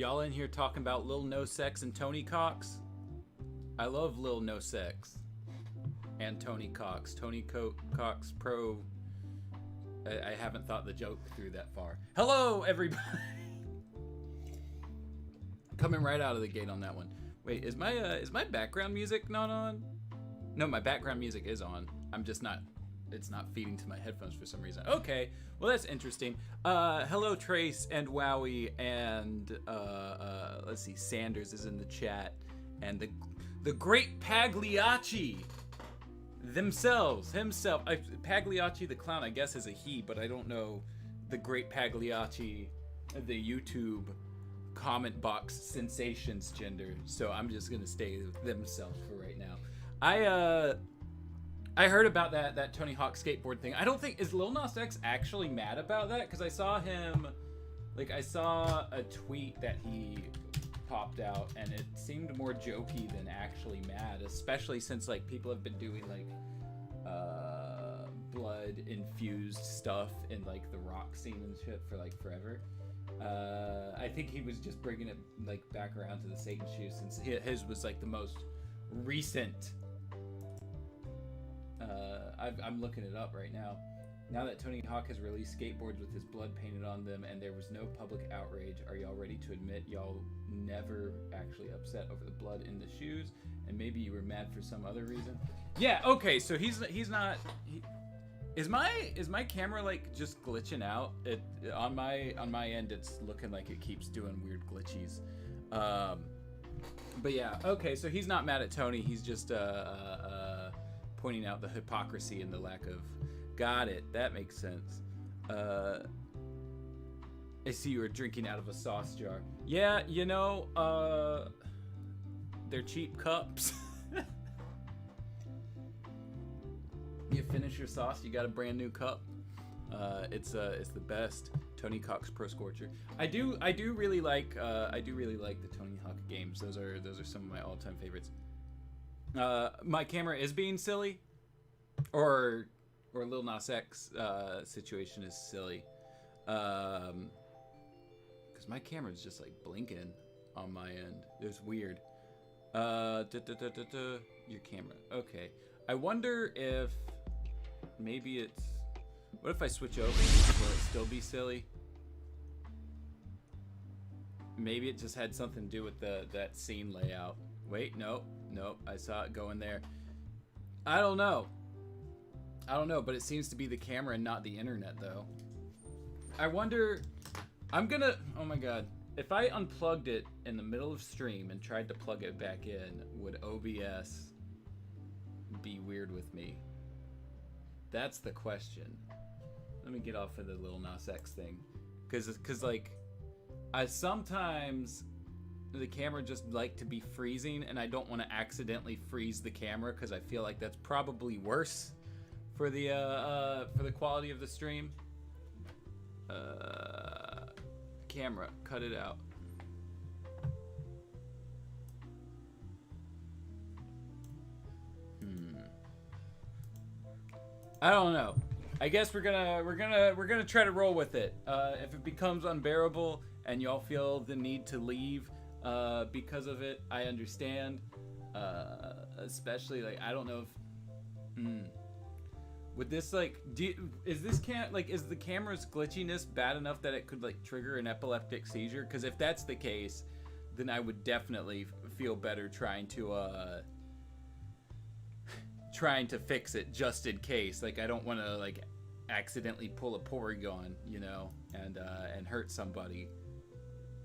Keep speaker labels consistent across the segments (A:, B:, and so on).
A: Y'all in here talking about Lil No Sex and Tony Cox? I love Lil No Sex and Tony Cox. Cox Pro. I haven't thought the joke through that far. Hello, everybody. Coming right out of the gate on that one. Wait, is my background music not on? No, my background music is on. I'm just not. It's not feeding to my headphones for some reason. Okay, well that's interesting. Hello Trace and Wowie and let's see, Sanders is in the chat, and the great Pagliacci himself. Pagliacci the clown, I guess, is a he, but I don't know the great Pagliacci, the YouTube comment box sensations gender. So I'm just gonna stay with themselves for right now. I heard about that Tony Hawk skateboard thing. I don't think, is Lil Nas X actually mad about that? Because I saw him, I saw a tweet that he popped out, and it seemed more jokey than actually mad, especially since, people have been doing, blood-infused stuff in, the rock scene and shit for, forever. I think he was just bringing it, back around to the Satan shoe, since his was, the most recent. I'm looking it up right now. Now that Tony Hawk has released skateboards with his blood painted on them and there was no public outrage, are y'all ready to admit y'all never actually upset over the blood in the shoes, and maybe you were mad for some other reason? Yeah, okay, so he's not. Is my camera just glitching out? On my end it's looking like it keeps doing weird glitchies. But yeah, okay, so he's not mad at Tony. He's just pointing out the hypocrisy and the lack of. Got it. That makes sense. I see you were drinking out of a sauce jar. Yeah, they're cheap cups. You finish your sauce, you got a brand new cup. It's the best. Tony Cox Pro Scorcher. I do really like the Tony Hawk games. Those are some of my all-time favorites. My camera is being silly, or Lil Nas X situation is silly, because my camera is just blinking on my end. It's weird. Your camera. Okay. I wonder if maybe it's. What if I switch over? Will it still be silly? Maybe it just had something to do with that scene layout. Wait, nope. I saw it going there. I don't know, but it seems to be the camera and not the internet, though. I wonder. Oh my god. If I unplugged it in the middle of stream and tried to plug it back in, would OBS be weird with me? That's the question. Let me get off of the Lil Nas X thing. Because I sometimes the camera just to be freezing, and I don't want to accidentally freeze the camera because I feel like that's probably worse for the quality of the stream. Camera, cut it out. I don't know. I guess we're gonna try to roll with it. If it becomes unbearable and y'all feel the need to leave because of it, I understand. Especially I don't know if would this is the camera's glitchiness bad enough that it could trigger an epileptic seizure? Because if that's the case, then I would definitely feel better trying to fix it just in case. I don't want to accidentally pull a Porygon, and hurt somebody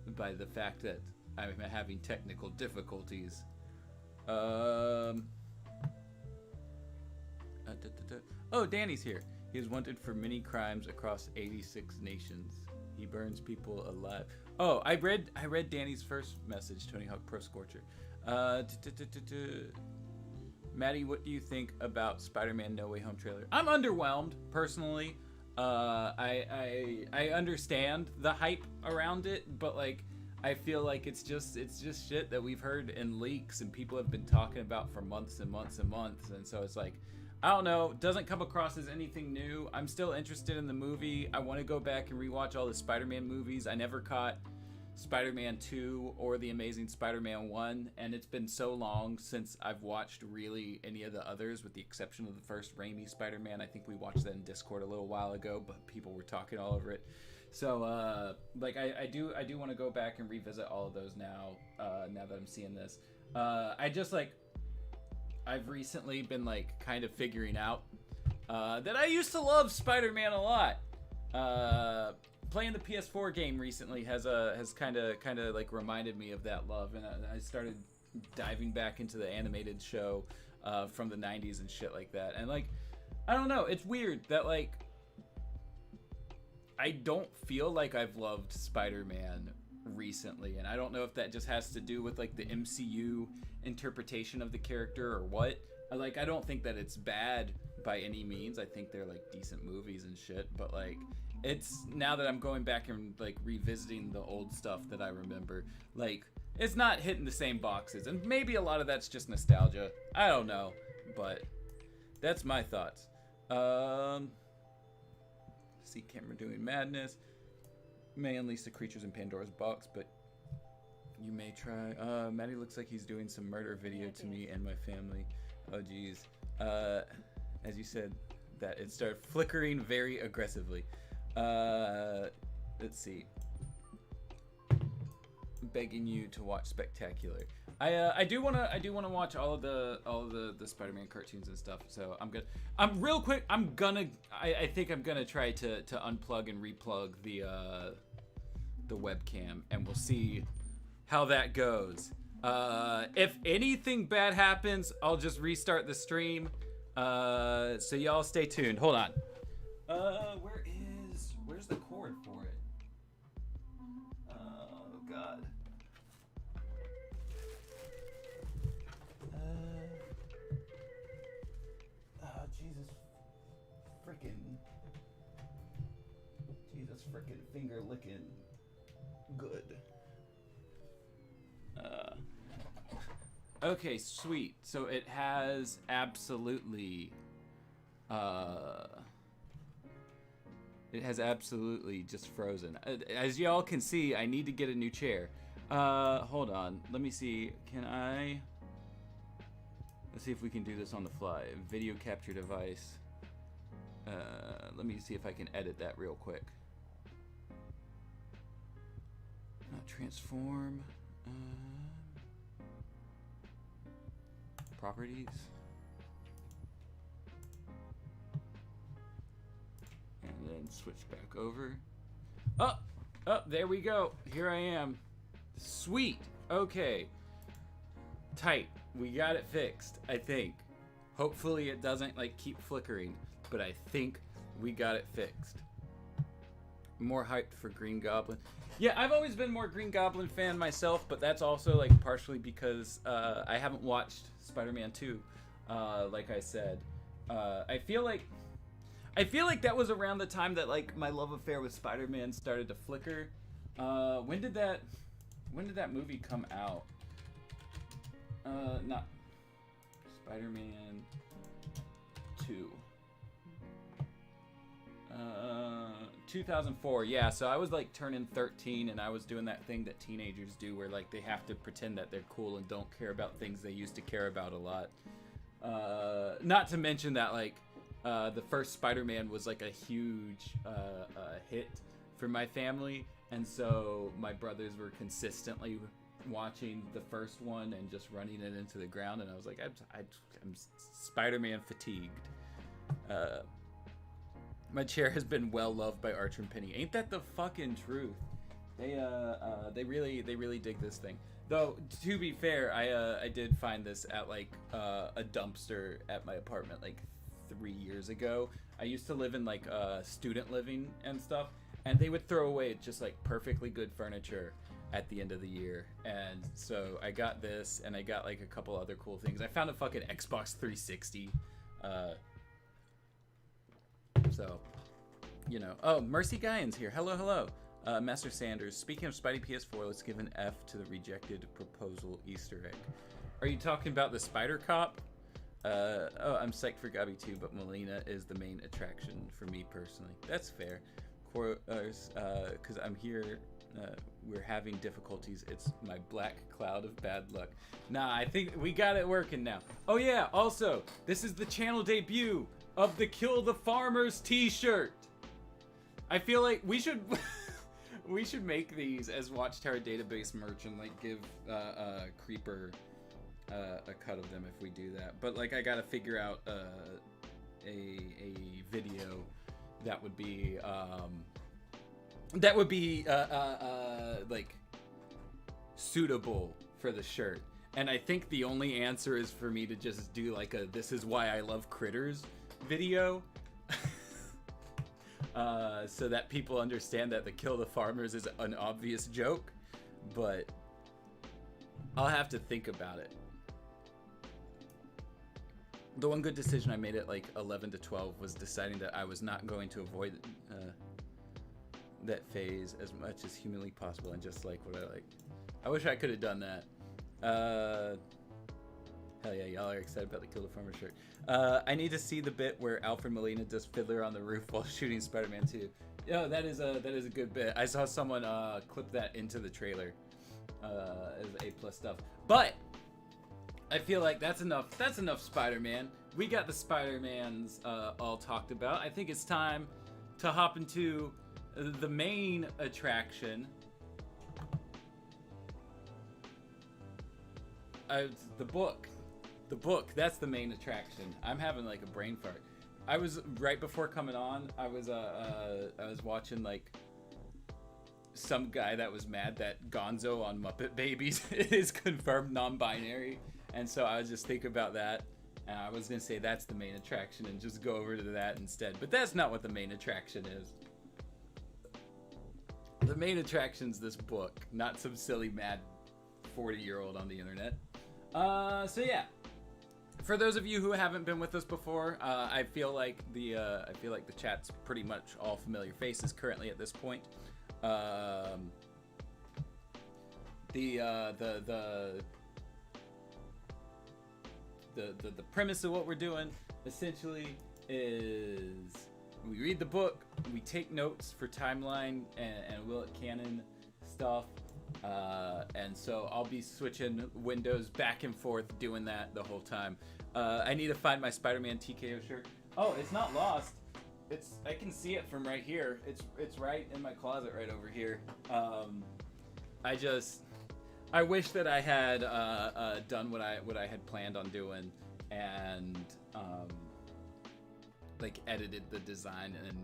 A: by the fact that I'm having technical difficulties. Oh, Danny's here. He is wanted for many crimes across 86 nations. He burns people alive. Oh, I read Danny's first message, Tony Hawk Pro Scorcher. Maddie, what do you think about Spider-Man No Way Home trailer? I'm underwhelmed, personally. I understand the hype around it, but I feel like it's just shit that we've heard in leaks and people have been talking about for months and months and months, and so it's I don't know, doesn't come across as anything new. I'm still interested in the movie. I want to go back and rewatch all the Spider-Man movies. I never caught Spider-Man 2 or The Amazing Spider-Man 1, and it's been so long since I've watched really any of the others, with the exception of the first Raimi Spider-Man. I think we watched that in Discord a little while ago, but people were talking all over it. So, like, I do want to go back and revisit all of those now, now that I'm seeing this. I've recently been, like, kind of figuring out that I used to love Spider-Man a lot. Playing the PS4 game recently has kind of like reminded me of that love, and I started diving back into the animated show from the 90s and shit like that. And like, I don't know, it's weird that like I don't feel like I've loved Spider-Man recently, and I don't know if that just has to do with like the MCU interpretation of the character or what. I don't think that it's bad by any means. I think they're like decent movies and shit, but like, it's now that I'm going back and like revisiting the old stuff that I remember, like, it's not hitting the same boxes, and maybe a lot of that's just nostalgia. I don't know, but that's my thoughts. See camera doing madness. May unleash the creatures in Pandora's box, but you may try. Maddie looks like he's doing some murder video to me and my family. Oh geez. As you said, that it started flickering very aggressively. Let's see. Begging you to watch Spectacular. I do wanna watch all of the Spider-Man cartoons and stuff. So I think I'm gonna try to unplug and replug the webcam, and we'll see how that goes. If anything bad happens, I'll just restart the stream. So y'all stay tuned. Hold on. Where's the cord for it? Oh God. Jesus frickin' finger licking good. Okay, sweet. So it has absolutely just frozen. As y'all can see, I need to get a new chair. Hold on. Let me see. Let's see if we can do this on the fly. Video capture device. Let me see if I can edit that real quick. Transform. Properties. And then switch back over. Oh, there we go. Here I am. Sweet. Okay. Tight. We got it fixed, I think. Hopefully it doesn't like keep flickering, but I think we got it fixed. More hyped for Green Goblin. Yeah, I've always been more Green Goblin fan myself, but that's also like partially because I haven't watched Spider-Man 2, like I said. I feel like that was around the time that like my love affair with Spider-Man started to flicker. When did that movie come out? Not Spider-Man 2. 2004. Yeah, so I was like turning 13, and I was doing that thing that teenagers do where like they have to pretend that they're cool and don't care about things they used to care about a lot. Not to mention that like the first Spider-Man was like a huge hit for my family, and so my brothers were consistently watching the first one and just running it into the ground, and I was like, I'm Spider-Man fatigued. My chair has been well loved by Archer and Penny. Ain't that the fucking truth? They really dig this thing. Though to be fair, I did find this at like a dumpster at my apartment like 3 years ago. I used to live in like student living and stuff, and they would throw away just like perfectly good furniture at the end of the year. And so I got this, and I got like a couple other cool things. I found a fucking Xbox 360. So, you know. Oh, Mercy Guyans here. Hello. Master Sanders. Speaking of Spidey PS4, let's give an F to the rejected proposal Easter egg. Are you talking about the Spider Cop? Oh, I'm psyched for Gabi too, but Melina is the main attraction for me personally. That's fair. Of course, because I'm here we're having difficulties. It's my black cloud of bad luck. Nah, I think we got it working now. Oh yeah, also, this is the channel debut of the Kill the Farmers t-shirt. I feel like we should we should make these as Watchtower database merch and like give Creeper a cut of them if we do that. But like I gotta figure out a video that would be like suitable for the shirt. And I think the only answer is for me to just do like a "This is why I love critters" video. So that people understand that the Kill the Farmers is an obvious joke, but I'll have to think about it. The one good decision I made at like 11 to 12 was deciding that I was not going to avoid that phase as much as humanly possible and just like what I like. I wish I could have done that. Hell yeah, y'all are excited about the Kill the Farmer shirt. I need to see the bit where Alfred Molina does Fiddler on the Roof while shooting Spider-Man 2. Yo, that is a good bit. I saw someone clip that into the trailer as A+ stuff. But I feel like that's enough. That's enough Spider-Man. We got the Spider-Mans all talked about. I think it's time to hop into the main attraction. The book. The book, that's the main attraction. I'm having like a brain fart. I was right before coming on, I was watching like some guy that was mad that Gonzo on Muppet Babies is confirmed non-binary. And so I was just thinking about that. And I was gonna say that's the main attraction and just go over to that instead. But that's not what the main attraction is. The main attraction's this book, not some silly mad 40-year-old on the internet. So yeah. For those of you who haven't been with us before, I feel like the chat's pretty much all familiar faces currently at this point. The premise of what we're doing essentially is we read the book, we take notes for timeline and Will It Canon stuff. And so I'll be switching windows back and forth doing that the whole time. I need to find my Spider-Man TKO shirt. Oh, it's not lost. I can see it from right here. It's right in my closet right over here. I wish that I had done what I had planned on doing and like edited the design and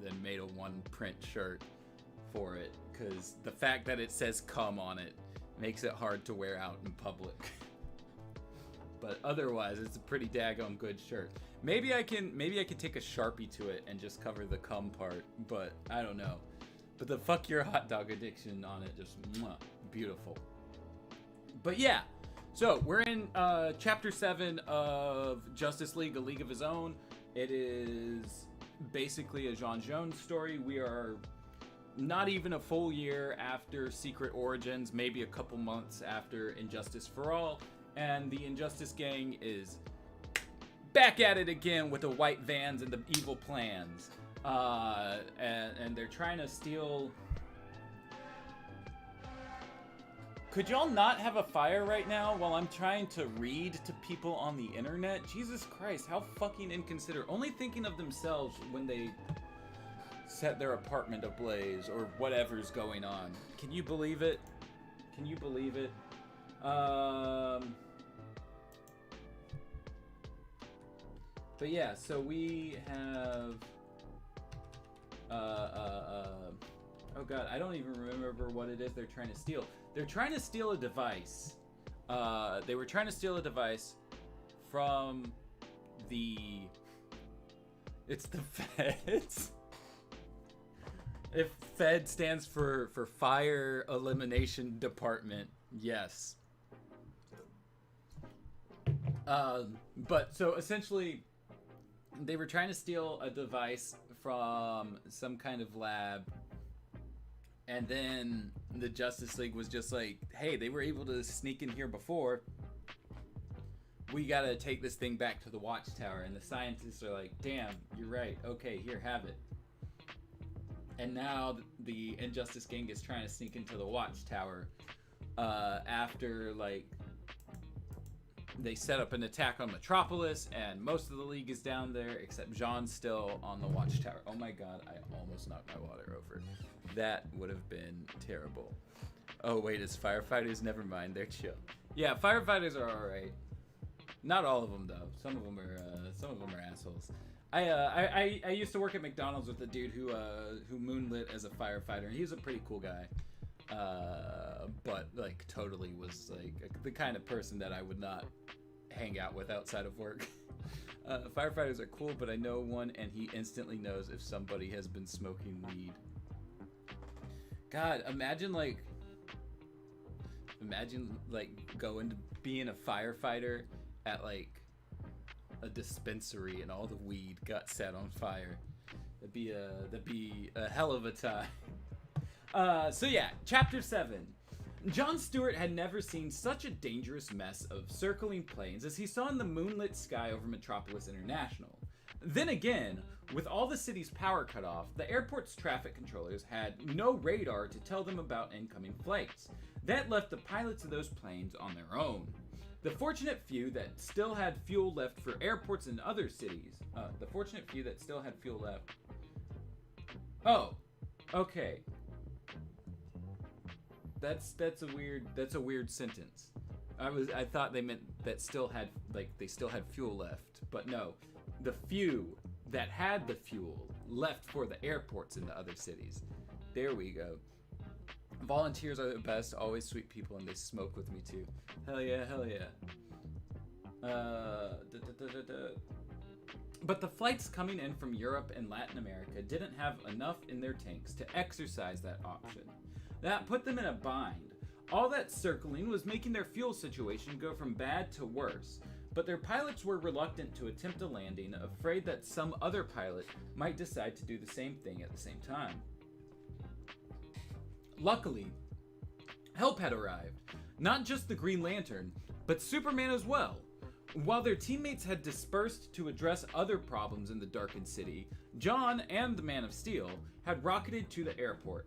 A: then made a one print shirt for it, because the fact that it says "come" on it makes it hard to wear out in public. But otherwise, it's a pretty daggone good shirt. Maybe I can take a Sharpie to it and just cover the "come" part, but I don't know. But the "fuck your hot dog addiction" on it, just beautiful. But yeah, so we're in chapter 7 of Justice League: A League of His Own. It is basically a Jon Jones story. We are not even a full year after Secret Origins, maybe a couple months after Injustice for All, and the Injustice Gang is back at it again with the white vans and the evil plans. And they're trying to steal... Could y'all not have a fire right now while I'm trying to read to people on the internet? Jesus Christ, how fucking inconsiderate. Only thinking of themselves when they set their apartment ablaze or whatever's going on. Can you believe it? Can you believe it? But yeah, so we have oh god, I don't even remember what it is they're trying to steal. They're trying to steal a device. They were trying to steal a device from it's the feds. If Fed stands for Fire Elimination Department, yes. But so essentially, they were trying to steal a device from some kind of lab, and then the Justice League was just like, hey, they were able to sneak in here before. We gotta take this thing back to the Watchtower. And the scientists are like, damn, you're right. Okay, here, have it. And now the Injustice Gang is trying to sneak into the Watchtower after, like, they set up an attack on Metropolis, and most of the League is down there, except Jean's still on the Watchtower. Oh my god, I almost knocked my water over. That would have been terrible. Oh wait, it's firefighters? Never mind, they're chill. Yeah, firefighters are alright. Not all of them though. Some of them are assholes. I used to work at McDonald's with a dude who moonlit as a firefighter, and he was a pretty cool guy. But like totally was like the kind of person that I would not hang out with outside of work. Firefighters are cool, but I know one, and he instantly knows if somebody has been smoking weed. God, imagine going to being a firefighter at like a dispensary and all the weed got set on fire. That'd be a hell of a time. So yeah, Chapter 7. Jon Stewart had never seen such a dangerous mess of circling planes as he saw in the moonlit sky over Metropolis International. Then again, with all the city's power cut off, the airport's traffic controllers had no radar to tell them about incoming flights. That left the pilots of those planes on their own. The fortunate few that still had fuel left for airports in other cities. Oh, okay. That's a weird sentence. I thought they meant that they still had fuel left, but no. The few that had the fuel left for the airports in the other cities. There we go. Volunteers are the best, always sweet people, and they smoke with me too. Hell yeah, hell yeah. But the flights coming in from Europe and Latin America didn't have enough in their tanks to exercise that option. That put them in a bind. All that circling was making their fuel situation go from bad to worse, but their pilots were reluctant to attempt a landing, afraid that some other pilot might decide to do the same thing at the same time. Luckily, help had arrived. Not just the Green Lantern, but Superman as well. While their teammates had dispersed to address other problems in the darkened city, Jon and the Man of Steel had rocketed to the airport.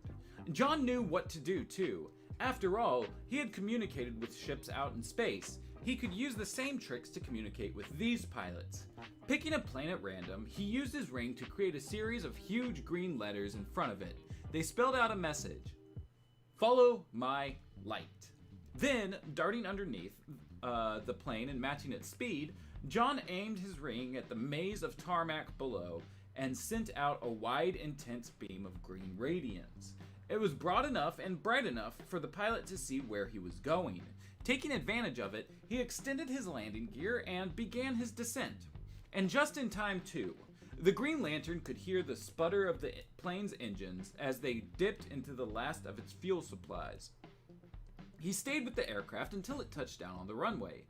A: Jon knew what to do too. After all, he had communicated with ships out in space. He could use the same tricks to communicate with these pilots. Picking a plane at random, he used his ring to create a series of huge green letters in front of it. They spelled out a message. Follow my light. Then, darting underneath the plane and matching its speed, Jon aimed his ring at the maze of tarmac below and sent out a wide, intense beam of green radiance. It was broad enough and bright enough for the pilot to see where he was going. Taking advantage of it, he extended his landing gear and began his descent. And just in time too. The Green Lantern could hear the sputter of the plane's engines as they dipped into the last of its fuel supplies. He stayed with the aircraft until it touched down on the runway.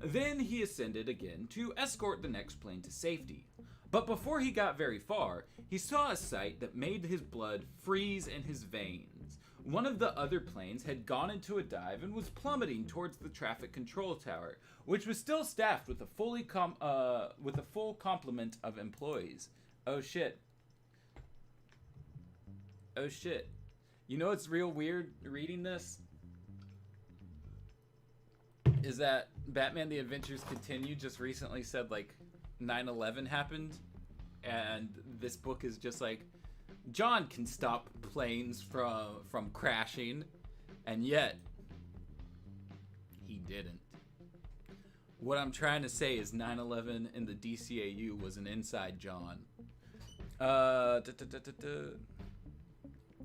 A: Then he ascended again to escort the next plane to safety. But before he got very far, he saw a sight that made his blood freeze in his veins. One of the other planes had gone into a dive and was plummeting towards the traffic control tower, which was still staffed with a full complement of employees. Oh shit. Oh shit. You know what's real weird reading this? Is that Batman The Adventures Continue just recently said like 9/11 happened, and this book is just like, Jon can stop planes from crashing, and yet he didn't. What I'm trying to say is 9/11 in the DCAU was an inside Jon.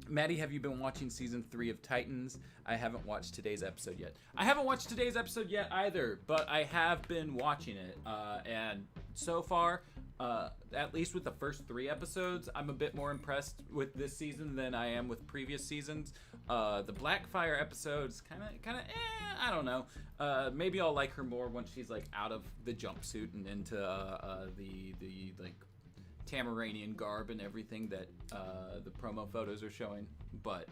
A: Maddie, have you been watching season 3 of Titans? I haven't watched today's episode yet. I haven't watched today's episode yet either, but I have been watching it, and so far, at least with the first 3 episodes, I'm a bit more impressed with this season than I am with previous seasons. The Blackfire episodes, kind of, I don't know. Maybe I'll like her more once she's like out of the jumpsuit and into the like Tamaranian garb and everything that the promo photos are showing. But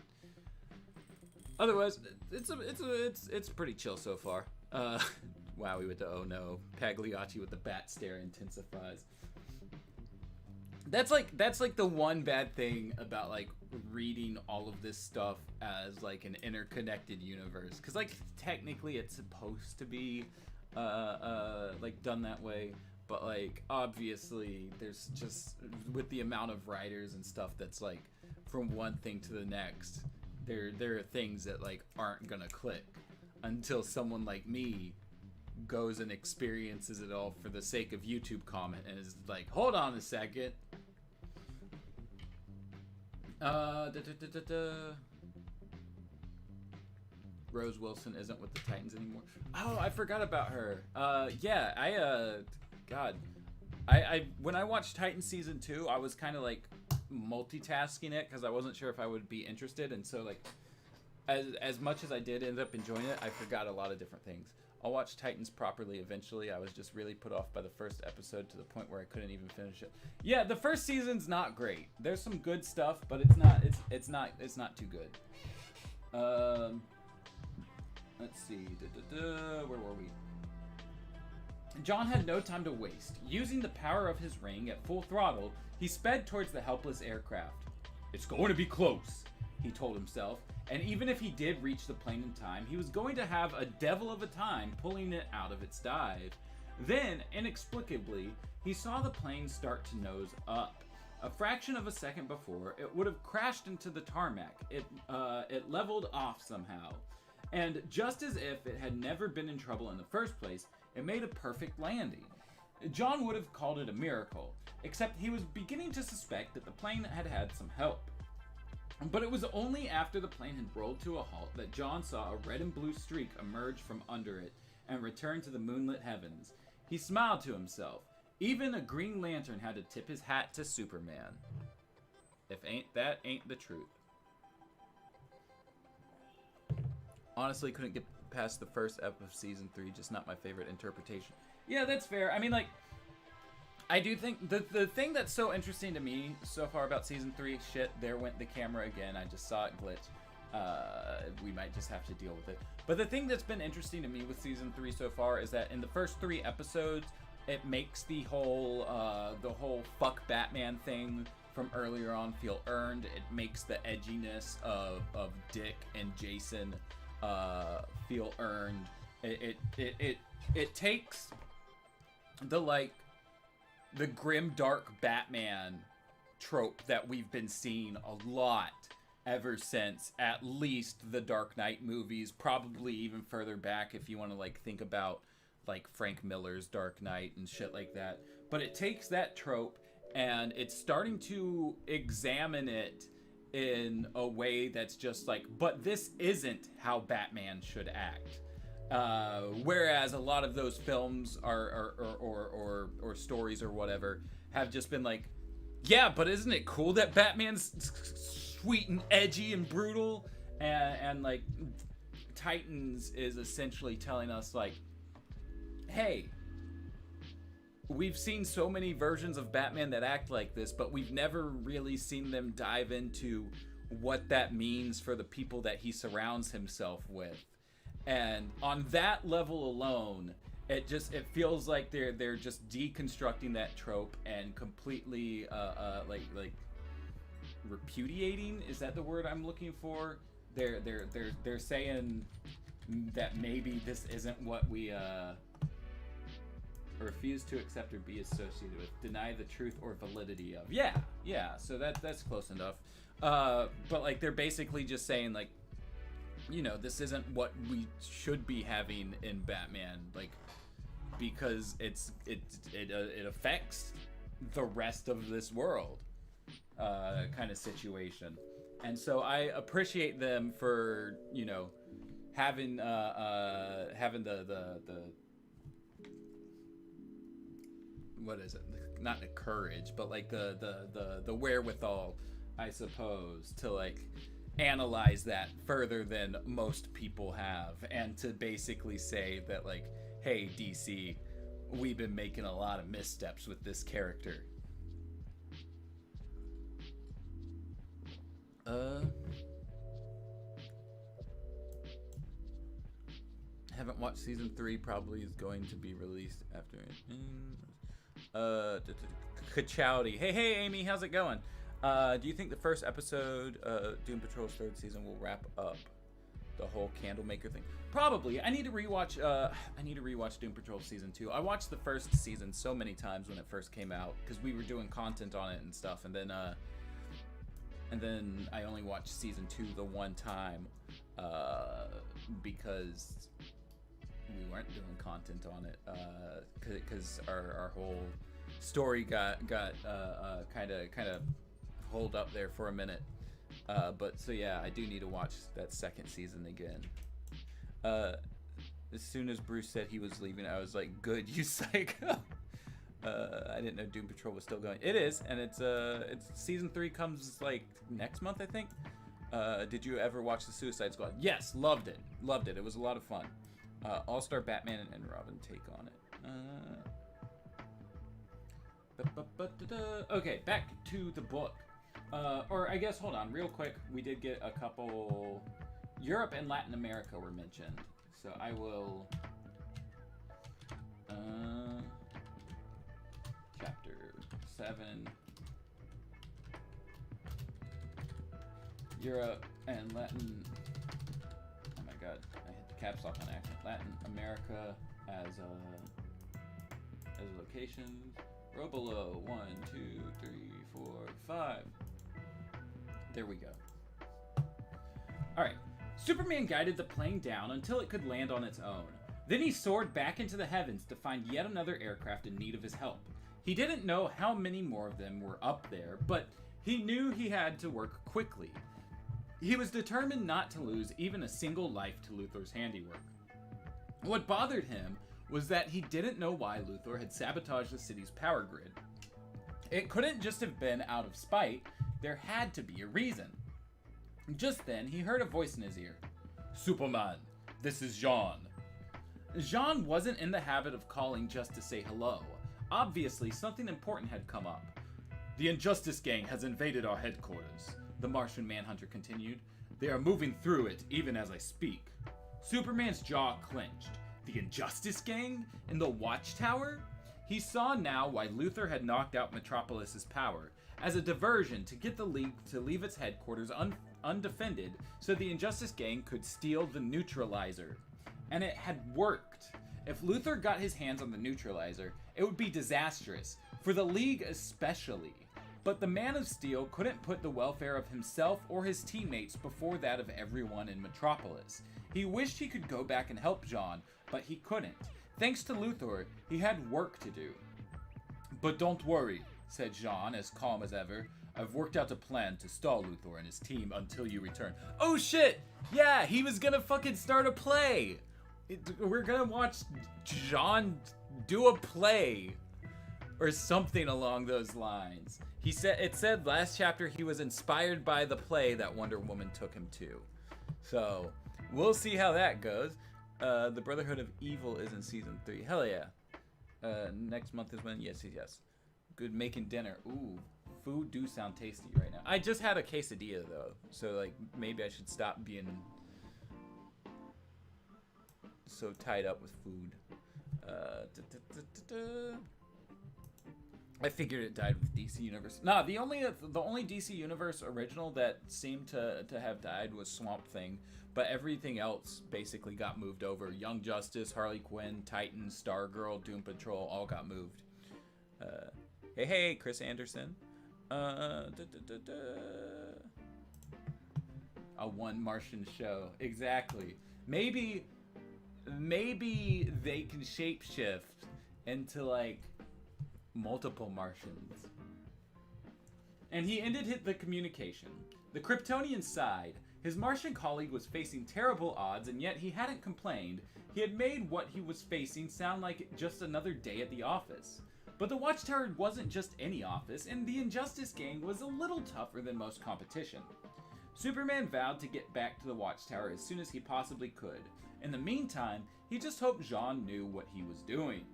A: otherwise, it's pretty chill so far. Wow, we went to oh no. Pagliacci with the bat stare intensifies. that's like the one bad thing about like reading all of this stuff as like an interconnected universe, because like technically it's supposed to be like done that way, but like obviously there's just, with the amount of writers and stuff that's like from one thing to the next, there are things that like aren't gonna click until someone like me goes and experiences it all for the sake of YouTube comment and is like, hold on a second. Rose Wilson isn't with the Titans anymore. Oh, I forgot about her. Yeah, God. I when I watched Titans season 2, I was kind of like multitasking it because I wasn't sure if I would be interested, and so like as much as I did end up enjoying it, I forgot a lot of different things. I'll watch Titans properly eventually. I was just really put off by the first episode to the point where I couldn't even finish it. Yeah, the first season's not great. There's some good stuff, but it's not too good. Let's see. Where were we? John had no time to waste. Using the power of his ring at full throttle, he sped towards the helpless aircraft. It's going to be close, he told himself, and even if he did reach the plane in time, he was going to have a devil of a time pulling it out of its dive. Then, inexplicably, he saw the plane start to nose up. A fraction of a second before, it would have crashed into the tarmac. It leveled off somehow. And just as if it had never been in trouble in the first place, it made a perfect landing. John would have called it a miracle, except he was beginning to suspect that the plane had had some help. But it was only after the plane had rolled to a halt that John saw a red and blue streak emerge from under it and return to the moonlit heavens. He smiled to himself. Even a Green Lantern had to tip his hat to Superman. If ain't the truth. Honestly, couldn't get past the first ep of season 3, just not my favorite interpretation. Yeah, that's fair. I mean, like, I do think the thing that's so interesting to me so far about season 3, shit, there went the camera again. I just saw it glitch. We might just have to deal with it. But the thing that's been interesting to me with season 3 so far is that in the first 3 episodes, it makes the whole fuck Batman thing from earlier on feel earned. It makes the edginess of Dick and Jason feel earned. It takes the grim dark Batman trope that we've been seeing a lot ever since at least the Dark Knight movies, probably even further back if you want to like think about like Frank Miller's Dark Knight and shit like that. But it takes that trope and it's starting to examine it in a way that's just like, but this isn't how Batman should act. Whereas a lot of those films or stories or whatever have just been like, yeah, but isn't it cool that Batman's sweet and edgy and brutal? And like Titans is essentially telling us like, hey, we've seen so many versions of Batman that act like this, but we've never really seen them dive into what that means for the people that he surrounds himself with. And on that level alone, it feels like they're just deconstructing that trope and completely like repudiating. Is that the word I'm looking for? They're saying that maybe this isn't what we refuse to accept or be associated with, deny the truth or validity of. Yeah. So that's close enough. But like they're basically just saying like, you know, this isn't what we should be having in Batman, like, because it affects the rest of this world, kind of situation. And so I appreciate them for, you know, having the what is it? Not the courage, but like the wherewithal, I suppose, to like analyze that further than most people have, and to basically say that like, hey DC, we've been making a lot of missteps with this character. Haven't watched season 3, probably is going to be released after it. Ka-chowdy. Hey, Amy, how's it going? Do you think the first episode of Doom Patrol's third season will wrap up the whole Candlemaker thing? Probably. I need to rewatch Doom Patrol season 2. I watched the first season so many times when it first came out because we were doing content on it and stuff, and then I only watched season 2 the one time because we weren't doing content on it because our whole story got kind of hold up there for a minute. But so yeah, I do need to watch that second season again. As soon as Bruce said he was leaving, I was like, good, you psycho. I didn't know Doom Patrol was still going. It is, and it's season 3 comes like next month, I think. Did you ever watch the Suicide Squad? Yes, loved it. It was a lot of fun. All-Star Batman and Robin take on it. Okay, back to the book. Or I guess, hold on, real quick. We did get a couple. Europe and Latin America were mentioned, so I will. Chapter 7. Europe and Latin. Oh my God, I hit the caps lock on accident. Latin America as locations. Row below 1, 2, 3, 4, 5. There we go. All right. Superman guided the plane down until it could land on its own. Then he soared back into the heavens to find yet another aircraft in need of his help. He didn't know how many more of them were up there, but he knew he had to work quickly. He was determined not to lose even a single life to Luthor's handiwork. What bothered him was that he didn't know why Luthor had sabotaged the city's power grid. It couldn't just have been out of spite. There had to be a reason. Just then, he heard a voice in his ear. Superman, this is Jean. Jean wasn't in the habit of calling just to say hello. Obviously, something important had come up. The Injustice Gang has invaded our headquarters, the Martian Manhunter continued. They are moving through it even as I speak. Superman's jaw clenched. The Injustice Gang? In the Watchtower? He saw now why Luthor had knocked out Metropolis's power, as a diversion to get the League to leave its headquarters undefended so the Injustice Gang could steal the Neutralizer. And it had worked. If Luthor got his hands on the Neutralizer, it would be disastrous, for the League especially. But the Man of Steel couldn't put the welfare of himself or his teammates before that of everyone in Metropolis. He wished he could go back and help Jean, but he couldn't. Thanks to Luthor, he had work to do. But don't worry, said Jean, as calm as ever. I've worked out a plan to stall Luthor and his team until you return. Oh shit! Yeah, he was gonna fucking start a play! We're gonna watch Jean do a play. Or something along those lines. It said last chapter he was inspired by the play that Wonder Woman took him to. So, we'll see how that goes. The Brotherhood of Evil is in season 3. Hell yeah. Next month is when? Yes. Good making dinner. Ooh, food do sound tasty right now. I just had a quesadilla though, so like maybe I should stop being so tied up with food. I figured it died with DC Universe. Nah, the only DC Universe original that seemed to have died was Swamp Thing, but everything else basically got moved over. Young Justice, Harley Quinn, Titans, Stargirl, Doom Patrol all got moved. Hey, Chris Anderson. A one Martian show. Exactly. Maybe they can shapeshift into like multiple Martians. And he ended the communication. The Kryptonian sighed. His Martian colleague was facing terrible odds, and yet he hadn't complained. He had made what he was facing sound like just another day at the office. But the Watchtower wasn't just any office, and the Injustice Gang was a little tougher than most competition. Superman vowed to get back to the Watchtower as soon as he possibly could. In the meantime, he just hoped Jean knew what he was doing.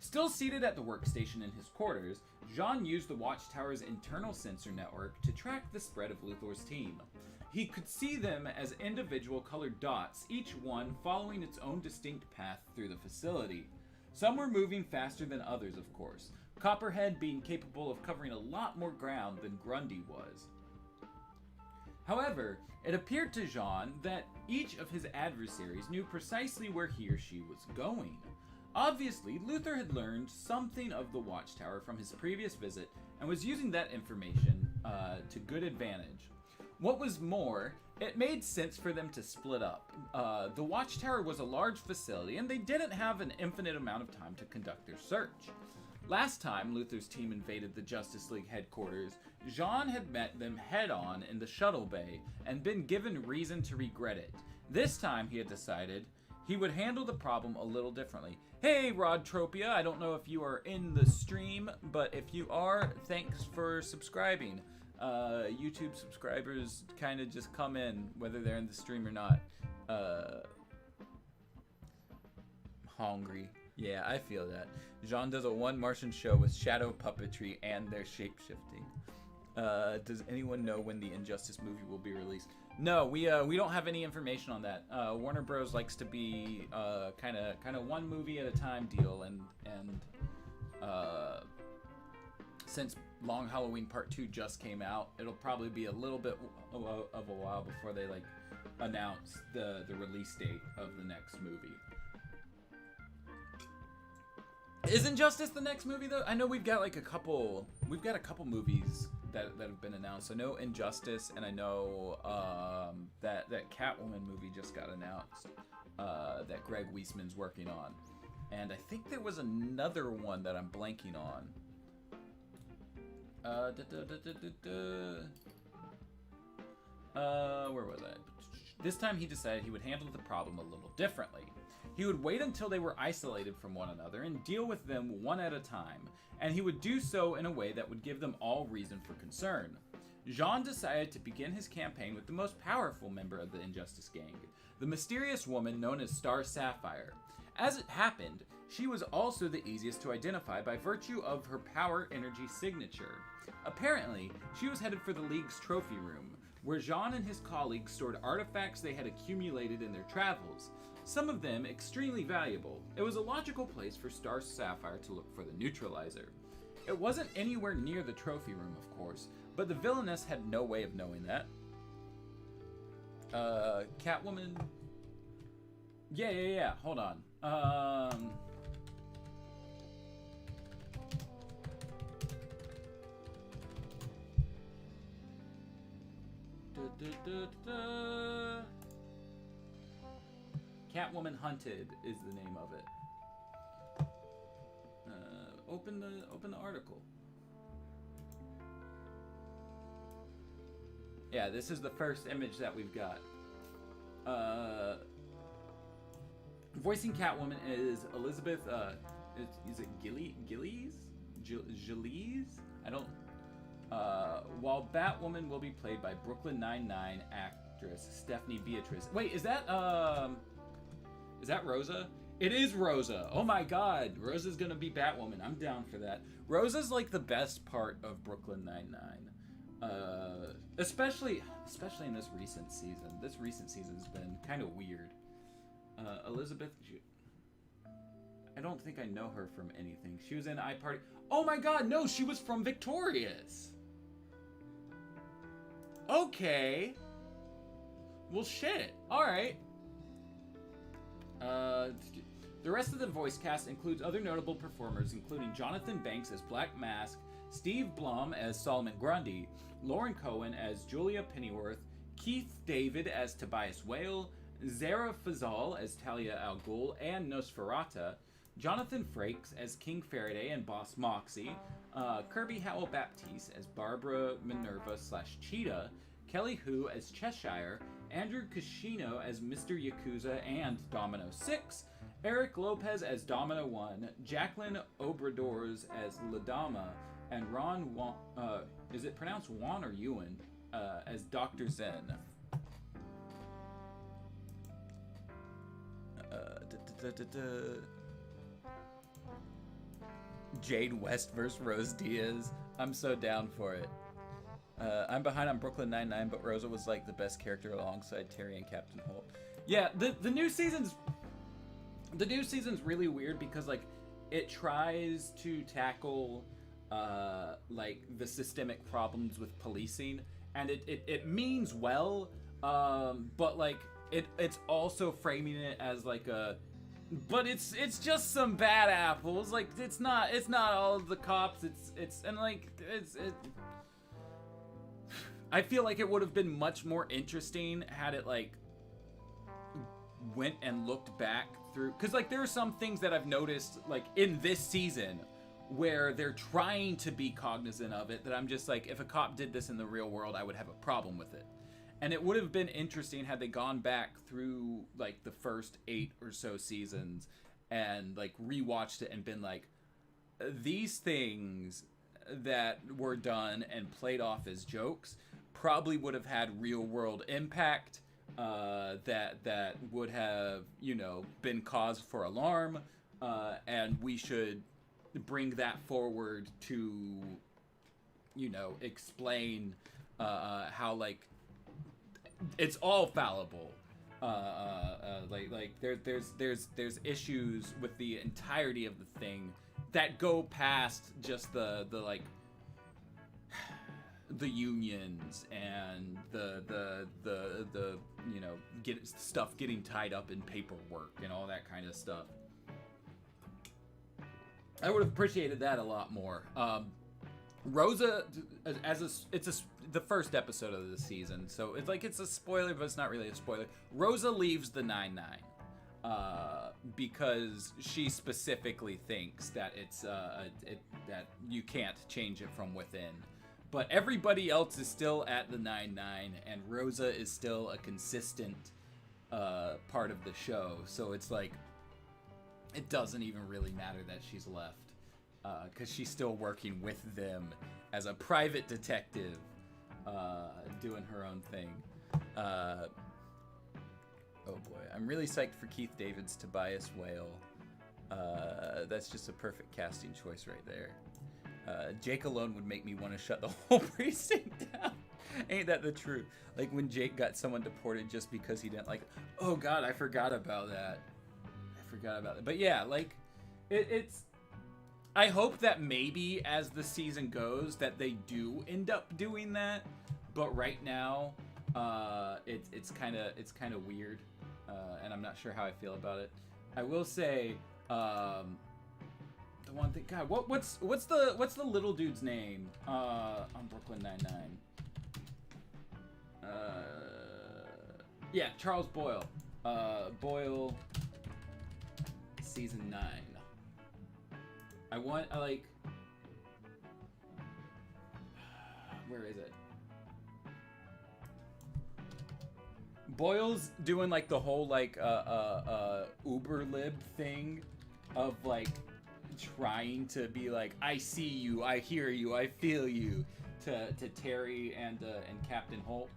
A: Still seated at the workstation in his quarters, Jean used the Watchtower's internal sensor network to track the spread of Luthor's team. He could see them as individual colored dots, each one following its own distinct path through the facility. Some were moving faster than others, of course, Copperhead being capable of covering a lot more ground than Grundy was. However, it appeared to Jean that each of his adversaries knew precisely where he or she was going. Obviously, Luther had learned something of the Watchtower from his previous visit and was using that information to good advantage. What was more, it made sense for them to split up. The Watchtower was a large facility, and they didn't have an infinite amount of time to conduct their search. Last time Luther's team invaded the Justice League headquarters, Jean had met them head-on in the shuttle bay and been given reason to regret it. This time, he had decided, he would handle the problem a little differently. Hey, Rodtropia, I don't know if you are in the stream, but if you are, thanks for subscribing. YouTube subscribers kind of just come in, whether they're in the stream or not. Hungry. Yeah, I feel that. Jean does a one Martian show with shadow puppetry and their shape-shifting. Does anyone know when the Injustice movie will be released? No, we don't have any information on that. Warner Bros. Likes to be kind of one movie at a time deal, and since Long Halloween Part 2 just came out, it'll probably be a little bit of a while before they like announce the release date of the next movie. Is Injustice the next movie though? I know we've got a couple movies that have been announced. I know Injustice, and I know that Catwoman movie just got announced that Greg Weisman's working on, and I think there was another one that I'm blanking on. Where was I? This time he decided he would handle the problem a little differently. He would wait until they were isolated from one another and deal with them one at a time, and he would do so in a way that would give them all reason for concern. Jean decided to begin his campaign with the most powerful member of the Injustice Gang, the mysterious woman known as Star Sapphire. As it happened, she was also the easiest to identify by virtue of her power energy signature. Apparently, she was headed for the League's trophy room, where Jean and his colleagues stored artifacts they had accumulated in their travels, some of them extremely valuable. It was a logical place for Star Sapphire to look for the neutralizer. It wasn't anywhere near the trophy room, of course, but the villainess had no way of knowing that. Catwoman... Yeah, hold on. Catwoman Hunted is the name of it. Open the article. Yeah, this is the first image that we've got. Voicing Catwoman is Elizabeth. Is it Gillies? I don't. While Batwoman will be played by Brooklyn Nine-Nine actress Stephanie Beatrice. Wait, is that Rosa? It is Rosa. Oh my God, Rosa's gonna be Batwoman. I'm down for that. Rosa's like the best part of Brooklyn Nine-Nine, especially in this recent season. This recent season's been kind of weird. Elizabeth. I don't think I know her from anything. She was in iParty. Oh my God, no, she was from Victorious. Okay. Well, shit. All right. The rest of the voice cast includes other notable performers, including Jonathan Banks as Black Mask, Steve Blum as Solomon Grundy, Lauren Cohen as Julia Pennyworth, Keith David as Tobias Whale, Zara Fazal as Talia al Ghul and Nosferatu, Jonathan Frakes as King Faraday and Boss Moxie, Kirby Howell-Baptiste as Barbara Minerva/Cheetah, Kelly Hu as Cheshire, Andrew Kishino as Mr. Yakuza and Domino 6, Eric Lopez as Domino 1, Jacqueline Obradors as Ladama, and Ron Wan, is it pronounced Wan or Ewan, as Dr. Zen. Jade West versus Rose Diaz. I'm so down for it. I'm behind on Brooklyn Nine-Nine, but Rosa was like the best character alongside Terry and Captain Holt. Yeah, the new season's really weird because like it tries to tackle like the systemic problems with policing, and it means well, but like it's also framing it as like but it's just some bad apples. Like it's not all of the cops. It's and like it. I feel like it would have been much more interesting had it like went and looked back through, because like there are some things that I've noticed like in this season where they're trying to be cognizant of it that I'm just like, if a cop did this in the real world, I would have a problem with it. And it would have been interesting had they gone back through like the first 8 or so seasons and like rewatched it and been like, these things that were done and played off as jokes probably would have had real world impact, that would have, you know, been cause for alarm, and we should bring that forward to, you know, explain how like it's all fallible. Like there's issues with the entirety of the thing that go past just the like the unions and the you know, getting tied up in paperwork and all that kind of stuff. I would have appreciated that a lot more. Rosa, the first episode of the season, so it's like it's a spoiler, but it's not really a spoiler. Rosa leaves the 9-9 because she specifically thinks that it's that you can't change it from within. But everybody else is still at the 9-9, and Rosa is still a consistent part of the show. So it's like, it doesn't even really matter that she's left, because she's still working with them as a private detective, doing her own thing. Oh boy, I'm really psyched for Keith David's Tobias Whale. That's just a perfect casting choice right there. Jake alone would make me want to shut the whole precinct down. Ain't that the truth? Like when Jake got someone deported just because he didn't like, oh god, I forgot about that. But yeah, like it's I hope that maybe as the season goes that they do end up doing that. But right now, it's kind of weird, and I'm not sure how I feel about it. I will say, the one thing, God, what's the little dude's name on Brooklyn Nine-Nine? Yeah, Charles Boyle. Boyle, season 9. Where is it? Boyle's doing like the whole like Uber lib thing of like trying to be like, I see you, I hear you, I feel you, to Terry and Captain Holt,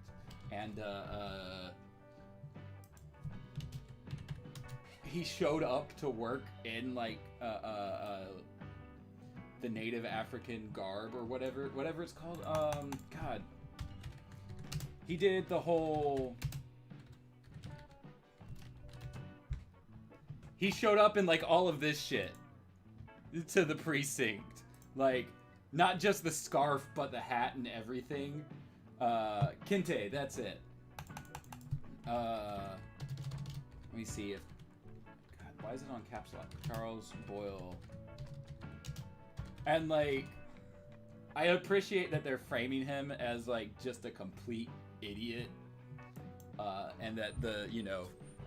A: and he showed up to work in like the Native African garb or whatever it's called. God, he did the whole. He showed up in like all of this shit to the precinct, like not just the scarf but the hat and everything. Kinte, that's it. Let me see if. God, why is it on caps lock? Charles Boyle. And like, I appreciate that they're framing him as like just a complete idiot, and that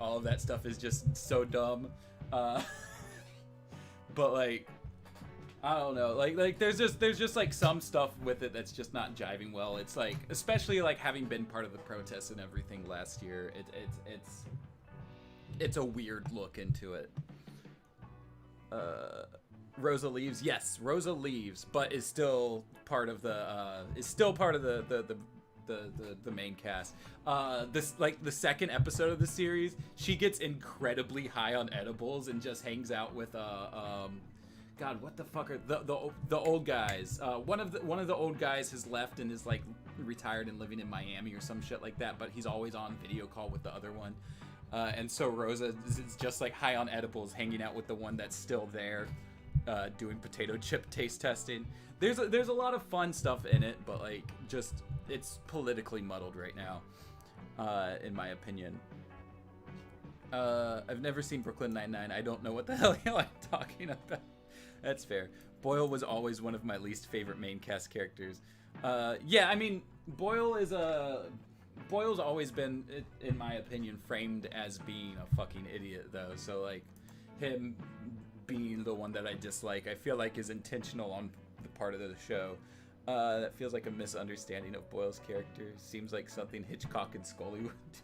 A: all of that stuff is just so dumb. But like, I don't know, like there's just like some stuff with it that's just not jiving well. It's like, especially like having been part of the protests and everything last year, it's a weird look into it. Rosa leaves. Yes, Rosa leaves, but is still part of the the main cast. This like the second episode of the series, she gets incredibly high on edibles and just hangs out with God, what the fuck are the old guys? One of the old guys has left and is like retired and living in Miami or some shit like that, but he's always on video call with the other one. And so Rosa is just like high on edibles, hanging out with the one that's still there. doing potato chip taste testing. There's a lot of fun stuff in it, but like just it's politically muddled right now, in my opinion. I've never seen Brooklyn Nine-Nine. I don't know what the hell I'm talking about. That's fair. Boyle was always one of my least favorite main cast characters. Yeah, I mean, Boyle's always been, in my opinion, framed as being a fucking idiot, though. So, like, him being the one that I dislike, I feel like is intentional on the part of the show. That feels like a misunderstanding of Boyle's character. Seems like something Hitchcock and Scully would do.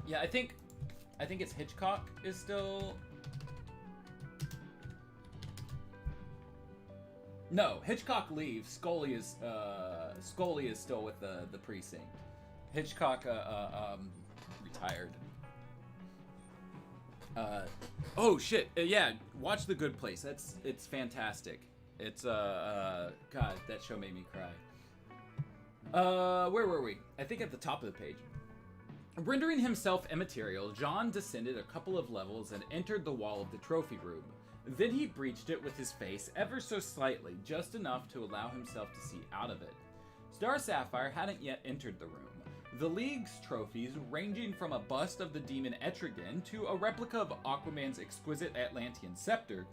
A: Yeah, I think it's Hitchcock is still... No, Hitchcock leaves. Scully is still with the precinct. Hitchcock retired. Oh shit! Yeah, watch The Good Place. It's fantastic. It's God, that show made me cry. Where were we? I think at the top of the page. Rendering himself immaterial, Jean descended a couple of levels and entered the wall of the trophy room. Then he breached it with his face ever so slightly, just enough to allow himself to see out of it. Star Sapphire hadn't yet entered the room. The League's trophies, ranging from a bust of the demon Etrigan to a replica of Aquaman's exquisite Atlantean scepter,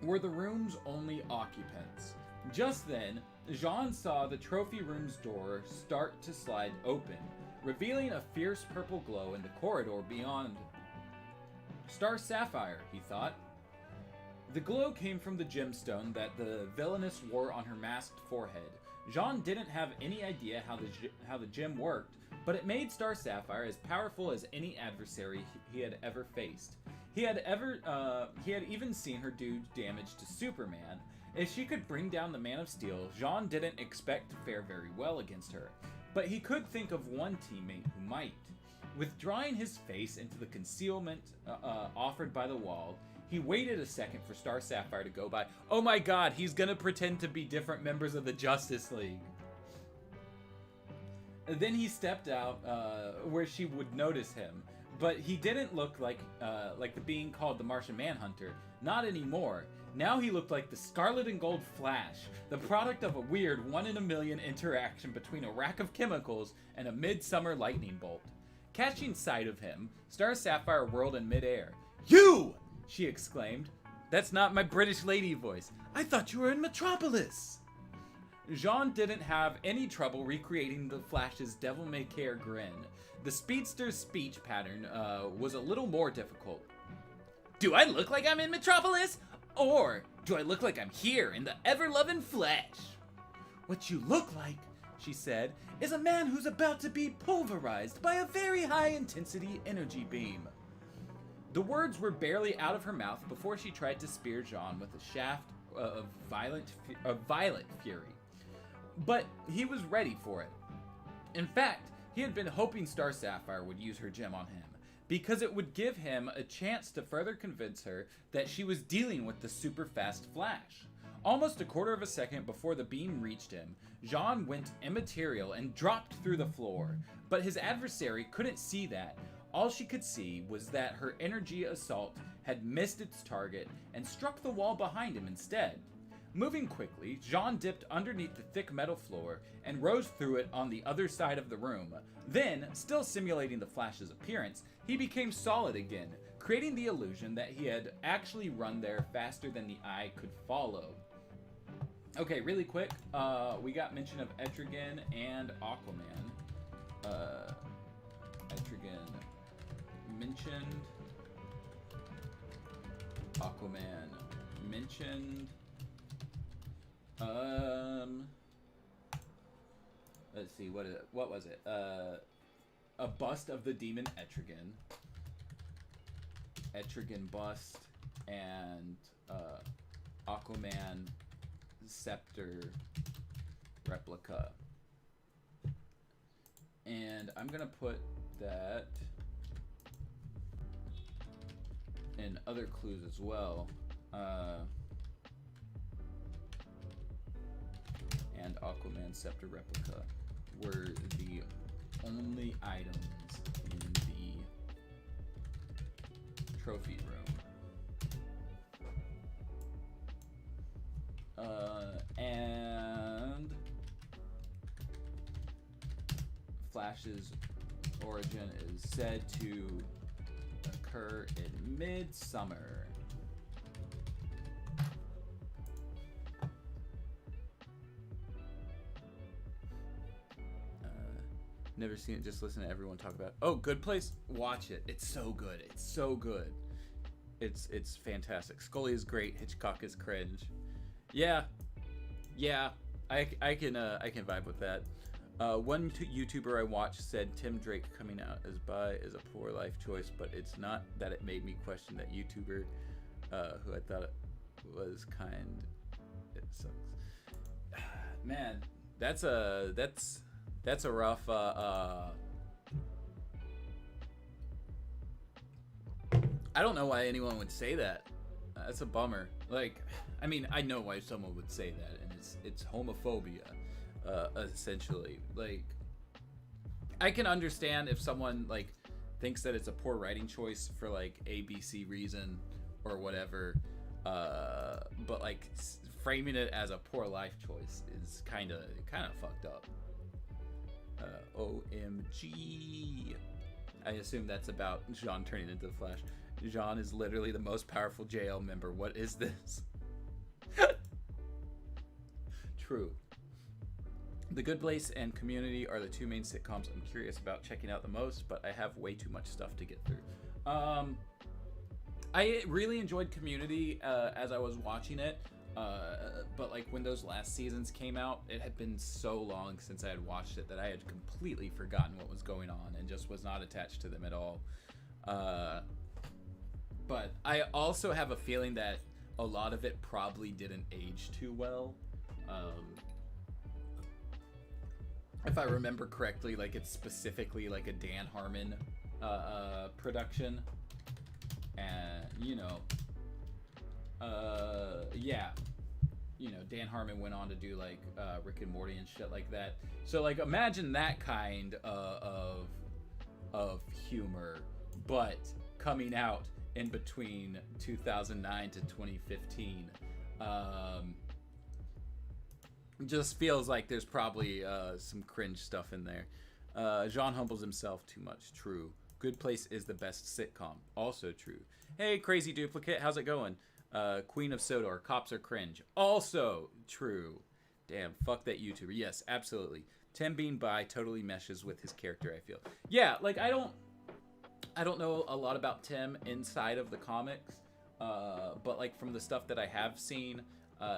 A: were the room's only occupants. Just then, Jean saw the trophy room's door start to slide open, revealing a fierce purple glow in the corridor beyond. Star Sapphire, he thought. The glow came from the gemstone that the villainess wore on her masked forehead. Jean didn't have any idea how the gem worked, but it made Star Sapphire as powerful as any adversary he had ever faced. He had even seen her do damage to Superman. If she could bring down the Man of Steel, Jean didn't expect to fare very well against her, but he could think of one teammate who might. Withdrawing his face into the concealment offered by the wall, he waited a second for Star Sapphire to go by. Oh my god, he's gonna pretend to be different members of the Justice League. Then he stepped out where she would notice him, but he didn't look like the being called the Martian Manhunter. Not anymore. Now he looked like the Scarlet and Gold Flash, the product of a weird 1 in a million interaction between a rack of chemicals and a midsummer lightning bolt. Catching sight of him, Star Sapphire whirled in midair. "You!" she exclaimed. "That's not my British lady voice. I thought you were in Metropolis." Jean didn't have any trouble recreating the Flash's devil-may-care grin. The speedster's speech pattern was a little more difficult. "Do I look like I'm in Metropolis? Or do I look like I'm here in the ever-loving Flash?" "What you look like," she said, "is a man who's about to be pulverized by a very high-intensity energy beam." The words were barely out of her mouth before she tried to spear Jean with a shaft of violent fury. But he was ready for it. In fact, he had been hoping Star Sapphire would use her gem on him, because it would give him a chance to further convince her that she was dealing with the super-fast Flash. Almost a quarter of a second before the beam reached him, Jean went immaterial and dropped through the floor, but his adversary couldn't see that. All she could see was that her energy assault had missed its target and struck the wall behind him instead. Moving quickly, Jean dipped underneath the thick metal floor and rose through it on the other side of the room. Then, still simulating the Flash's appearance, he became solid again, creating the illusion that he had actually run there faster than the eye could follow. Okay, really quick, we got mention of Etrigan and Aquaman. Etrigan mentioned. Aquaman mentioned. Let's see, what was it? A bust of the demon Etrigan. Etrigan bust and Aquaman scepter replica. And I'm gonna put that in other clues as well. And Aquaman scepter replica were the only items in the trophy room. And Flash's origin is said to occur in midsummer. Never seen it, just listen to everyone talk about it. Oh, Good Place? Watch it. It's so good. It's so good. It's fantastic. Scully is great. Hitchcock is cringe. Yeah. I can vibe with that. One YouTuber I watched said Tim Drake coming out as bi is a poor life choice, but it's not that it made me question that YouTuber who I thought was kind. It sucks. Man, that's a rough I don't know why anyone would say that. That's a bummer. Like, I mean, I know why someone would say that, and it's homophobia, essentially. Like, I can understand if someone like thinks that it's a poor writing choice for like ABC reason or whatever, but like framing it as a poor life choice is kind of fucked up. OMG. I assume that's about Jean turning into the Flash. Jean is literally the most powerful JL member. What is this? True. The Good Place and Community are the two main sitcoms I'm curious about checking out the most, but I have way too much stuff to get through. I really enjoyed Community as I was watching it, but like when those last seasons came out, it had been so long since I had watched it that I had completely forgotten what was going on and just was not attached to them at all. But I also have a feeling that a lot of it probably didn't age too well. If I remember correctly, like it's specifically like a Dan Harmon production, and yeah, Dan Harmon went on to do like Rick and Morty and shit like that. So like imagine that kind of humor, but coming out in between 2009 to 2015. Just feels like there's probably some cringe stuff in there. Jean humbles himself too much. True. Good Place is the best sitcom. Also true. Hey, Crazy Duplicate, how's it going? Queen of Sodor, cops are cringe. Also true. Damn, fuck that YouTuber. Yes, absolutely. Tim being bi totally meshes with his character, I feel. Yeah, like I don't know a lot about Tim inside of the comics, but like from the stuff that I have seen,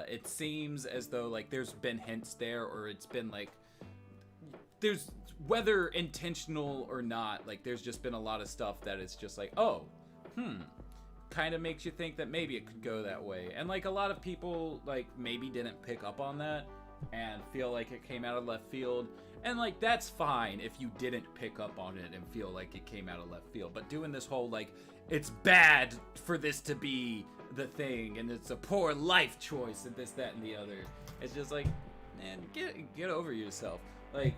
A: it seems as though like there's been hints there, or it's been like there's, whether intentional or not, like there's just been a lot of stuff that it's just like, oh, kind of makes you think that maybe it could go that way. And like a lot of people like maybe didn't pick up on that and feel like it came out of left field. And like that's fine if you didn't pick up on it and feel like it came out of left field. But doing this whole like it's bad for this to be the thing and it's a poor life choice and this, that, and the other. It's just like, man, get over yourself. Like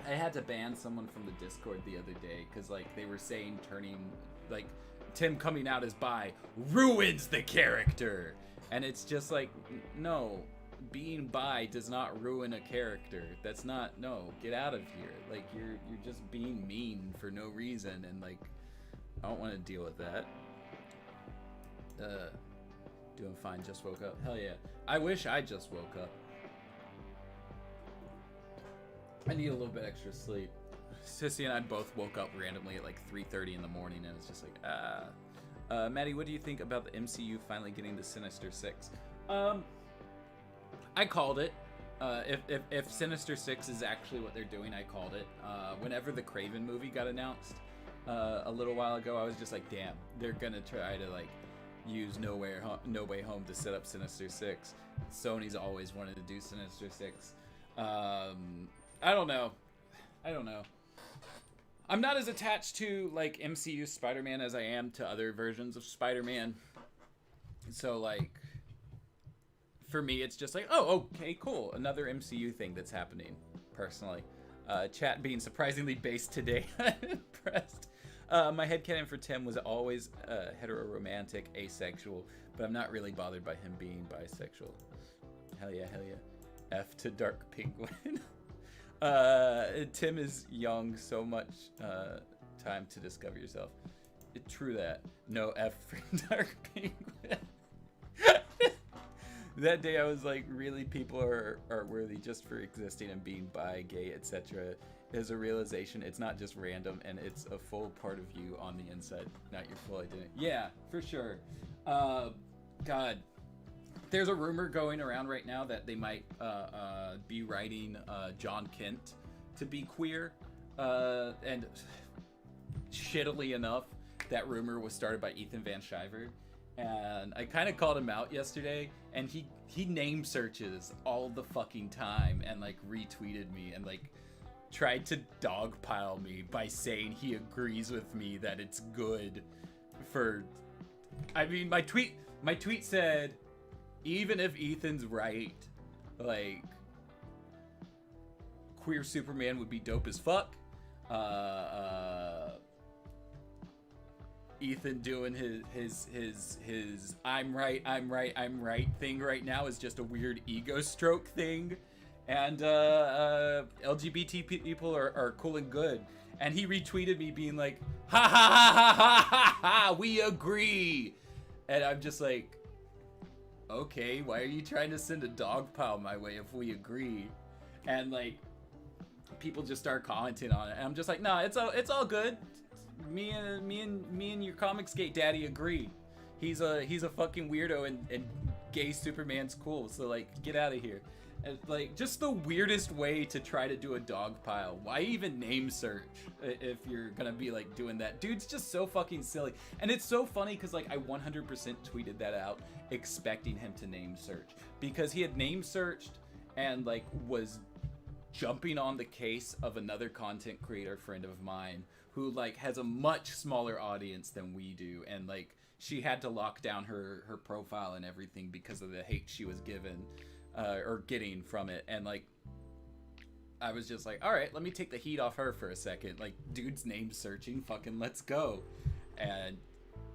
A: I had to ban someone from the Discord the other day because like they were saying turning like Tim coming out as bi ruins the character, and it's just like, no, being bi does not ruin a character. That's not, no, get out of here. Like you're just being mean for no reason, and like I don't want to deal with that. Doing fine, just woke up. Hell yeah. I wish I just woke up. I need a little bit extra sleep. Sissy and I both woke up randomly at like 3:30 in the morning, and it's just like, Maddie, what do you think about the MCU finally getting the Sinister Six? I called it. If Sinister Six is actually what they're doing, I called it. Whenever the Kraven movie got announced a little while ago, I was just like, damn, they're gonna try to like use No Way Home to set up Sinister Six. Sony's always wanted to do Sinister Six. I don't know. I'm not as attached to like MCU Spider-Man as I am to other versions of Spider-Man. So like for me it's just like, oh, okay, cool. Another MCU thing that's happening, personally. Chat being surprisingly based today. I'm impressed. My headcanon for Tim was always hetero-romantic, asexual, but I'm not really bothered by him being bisexual. Hell yeah, hell yeah. F to Dark Penguin. Tim is young, so much time to discover yourself. True that. No F for Dark Penguin. That day I was like, really, people are worthy just for existing and being bi, gay, etc. Is a realization it's not just random, and it's a full part of you on the inside, not your full identity. Yeah, for sure. God, there's a rumor going around right now that they might be writing John Kent to be queer, and shittily enough, that rumor was started by Ethan Van Sciver, and I kind of called him out yesterday, and he name searches all the fucking time and like retweeted me and like tried to dogpile me by saying he agrees with me that it's good for. I mean, my tweet said, even if Ethan's right, like, queer Superman would be dope as fuck. Ethan doing his I'm right thing right now is just a weird ego stroke thing. And LGBT people are cool and good. And he retweeted me being like, ha ha ha ha ha ha ha, we agree. And I'm just like, okay, why are you trying to send a dog pile my way if we agree? And like, people just start commenting on it, and I'm just like, nah, it's all good. Me and your Comicsgate daddy agree. He's a fucking weirdo, and gay Superman's cool. So like, get out of here. And like, just the weirdest way to try to do a dog pile. Why even name search if you're gonna be like doing that? Dude's just so fucking silly. And it's so funny because like I 100% tweeted that out expecting him to name search, because he had name searched and like was jumping on the case of another content creator friend of mine who like has a much smaller audience than we do, and like she had to lock down her profile and everything because of the hate she was given or getting from it. And like, I was just like, all right, let me take the heat off her for a second. Like, dude's name searching, fucking let's go. And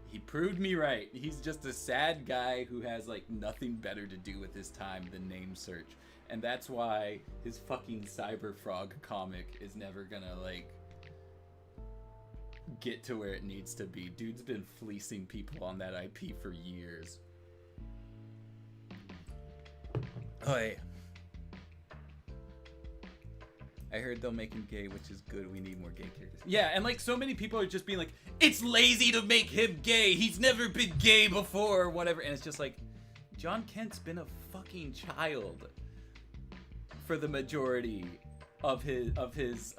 A: he proved me right. He's just a sad guy who has like nothing better to do with his time than name search. And that's why his fucking Cyber Frog comic is never gonna like get to where it needs to be. Dude's been fleecing people on that IP for years. Oh, yeah. I heard they'll make him gay, which is good. We need more gay characters. Yeah, and like so many people are just being like, it's lazy to make him gay. He's never been gay before or whatever. And it's just like, John Kent's been a fucking child for the majority of his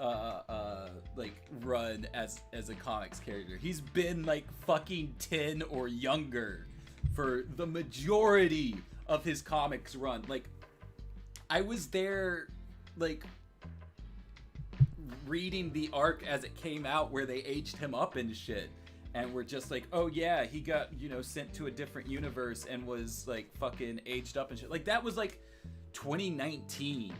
A: like run as a comics character. He's been like fucking 10 or younger for the majority of his comics run. Like, I was there like reading the arc as it came out where they aged him up and shit, and we're just like, oh yeah, he got, you know, sent to a different universe and was like fucking aged up and shit. Like, that was like 2019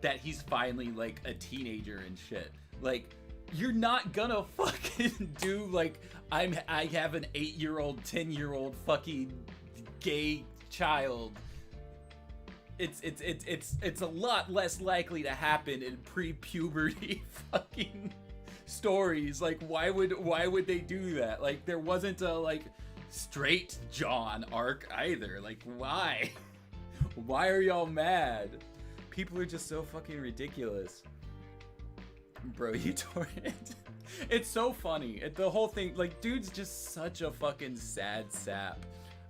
A: that he's finally like a teenager and shit. Like, you're not gonna fucking do like, I have an 8-year-old, 10-year-old fucking gay child. It's a lot less likely to happen in pre-puberty fucking stories. Like, why would they do that? Like, there wasn't a like straight John arc either. Like, why are y'all mad? People are just so fucking ridiculous. Bro, you torrent. It's so funny. The whole thing, like, dude's just such a fucking sad sap.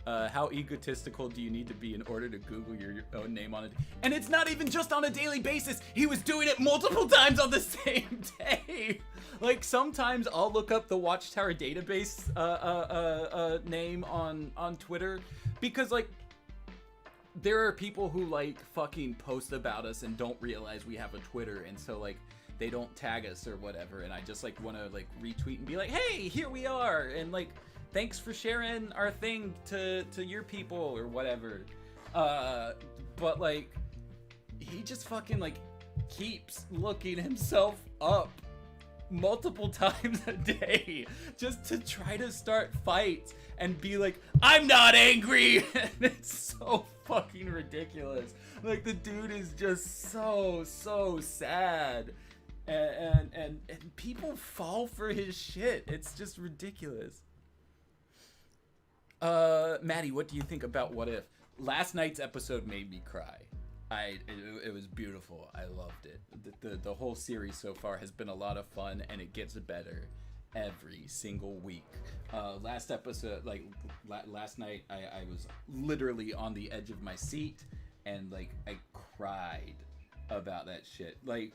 A: How egotistical do you need to be in order to Google your own name on it? And it's not even just on a daily basis. He was doing it multiple times on the same day. Like, sometimes I'll look up the Watchtower database name on Twitter, because like, there are people who like fucking post about us and don't realize we have a Twitter, and so like they don't tag us or whatever, and I just like want to like retweet and be like, hey, here we are, and like, thanks for sharing our thing to your people or whatever. But like, he just fucking like keeps looking himself up multiple times a day just to try to start fights and be like, I'm not angry. And it's so fucking ridiculous. Like, the dude is just so sad. And people fall for his shit. It's just ridiculous. Maddie, what do you think about What If? Last night's episode made me cry. It was beautiful. I loved it. The whole series so far has been a lot of fun, and it gets better every single week. Last episode, like last night, I was literally on the edge of my seat, and like I cried about that shit. Like,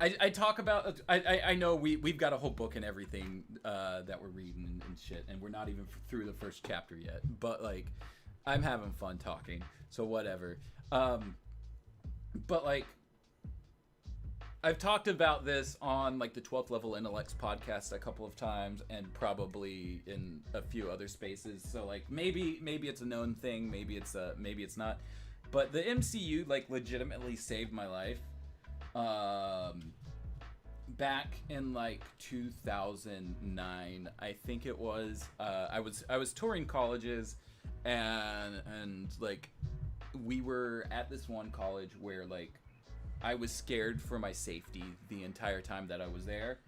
A: I talk about, I know we've got a whole book and everything that we're reading and shit, and we're not even through the first chapter yet, but like, I'm having fun talking, so whatever. But like, I've talked about this on like the 12th Level Intellects podcast a couple of times, and probably in a few other spaces, so like maybe it's a known thing, maybe it's not, but the MCU like legitimately saved my life. Back in like 2009, I think it was, I was touring colleges, and like we were at this one college where like I was scared for my safety the entire time that I was there,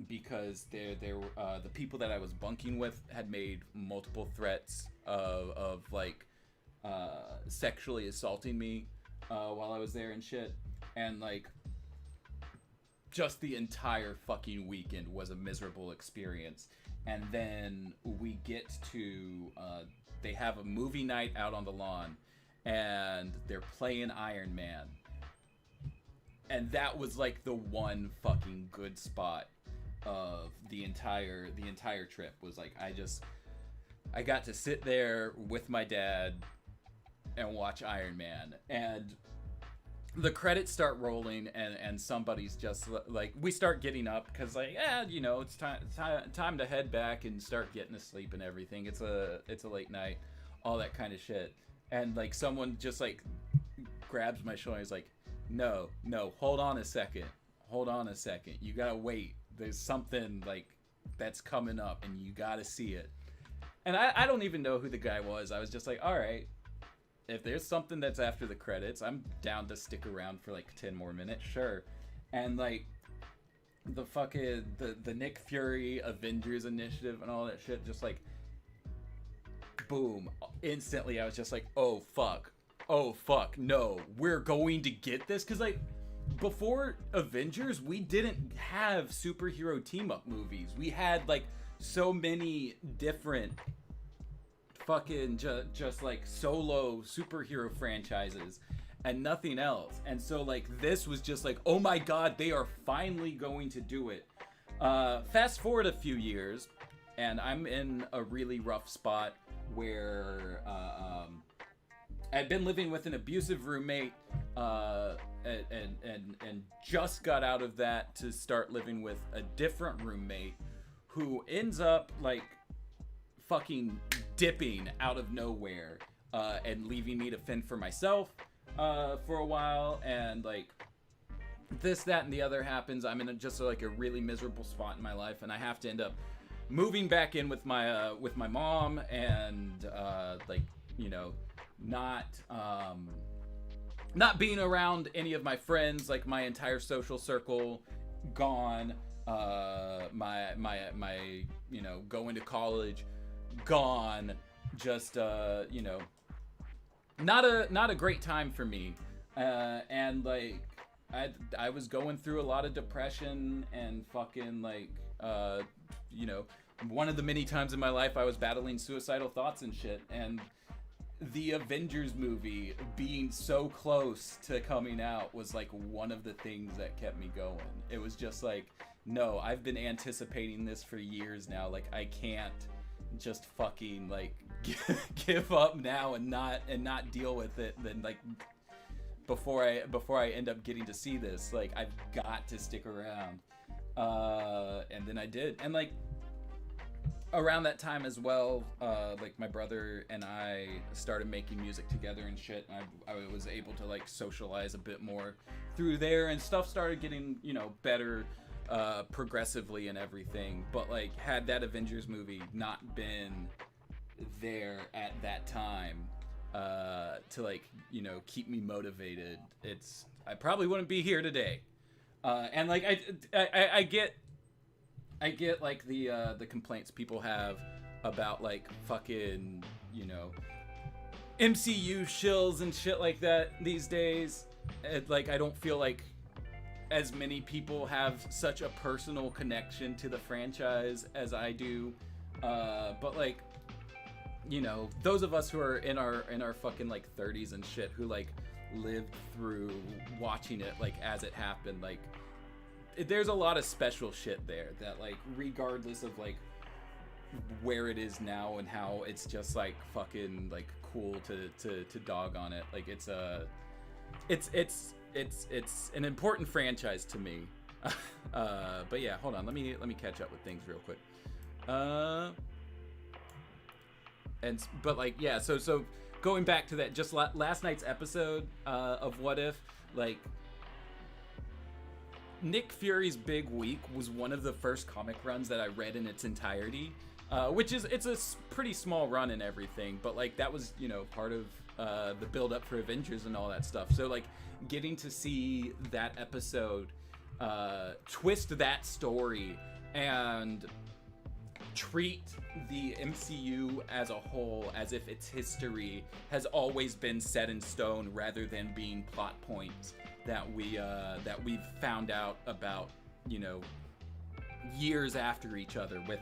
A: because there were the people that I was bunking with had made multiple threats of like sexually assaulting me while I was there and shit, and like just the entire fucking weekend was a miserable experience. And then we get to they have a movie night out on the lawn, and they're playing Iron Man, and that was like the one fucking good spot of the entire trip. Was like I got to sit there with my dad and watch Iron Man, and the credits start rolling, and somebody's just like, we start getting up because like, you know, it's time to head back and start getting to sleep and everything. It's a late night, all that kind of shit. And like someone just like grabs my shoulder and is like, no, hold on a second, you gotta wait, there's something like that's coming up and you gotta see it. And I don't even know who the guy was. I was just like, all right, if there's something that's after the credits, I'm down to stick around for like 10 more minutes, sure. And like the fucking the Nick Fury Avengers initiative and all that shit, just like boom, instantly I was just like, oh fuck, no, we're going to get this. Because like before Avengers, we didn't have superhero team up movies. We had like so many different fucking just like solo superhero franchises and nothing else. And so like this was just like, oh my god, they are finally going to do it. Fast forward a few years, and I'm in a really rough spot where I'd been living with an abusive roommate, and just got out of that to start living with a different roommate who ends up like fucking dipping out of nowhere, and leaving me to fend for myself for a while. And like this, that, and the other happens. I'm in just like a really miserable spot in my life, and I have to end up moving back in with my mom, and like, you know, not being around any of my friends, like my entire social circle gone, my you know, going to college gone, just you know, not a great time for me, and like I was going through a lot of depression and fucking like you know, one of the many times in my life I was battling suicidal thoughts and shit, and the Avengers movie being so close to coming out was like one of the things that kept me going. It was just like, no, I've been anticipating this for years now, like I can't just fucking like give up now and not deal with it. Then like before I end up getting to see this, like I've got to stick around. And then I did, and like around that time as well, like my brother and I started making music together and shit. And I was able to like socialize a bit more through there, and stuff started getting, you know, better progressively and everything. But like, had that Avengers movie not been there at that time to like, you know, keep me motivated, I probably wouldn't be here today. And like I get like the complaints people have about like fucking, you know, MCU shills and shit like that these days. Like, I don't feel like as many people have such a personal connection to the franchise as I do. But like, you know, those of us who are in our fucking like 30s and shit, who like lived through watching it like as it happened, like there's a lot of special shit there that like, regardless of like where it is now and how it's just like fucking like cool to dog on it, like it's an important franchise to me. But yeah, hold on, let me catch up with things real quick. But like, yeah, so going back to that, just last night's episode of What If, like, Nick Fury's Big Week was one of the first comic runs that I read in its entirety, which is, it's a pretty small run and everything, but like, that was, you know, part of the build up for Avengers and all that stuff. So like, getting to see that episode twist that story and treat the MCU as a whole as if its history has always been set in stone, rather than being plot points that we've found out about, you know, years after each other with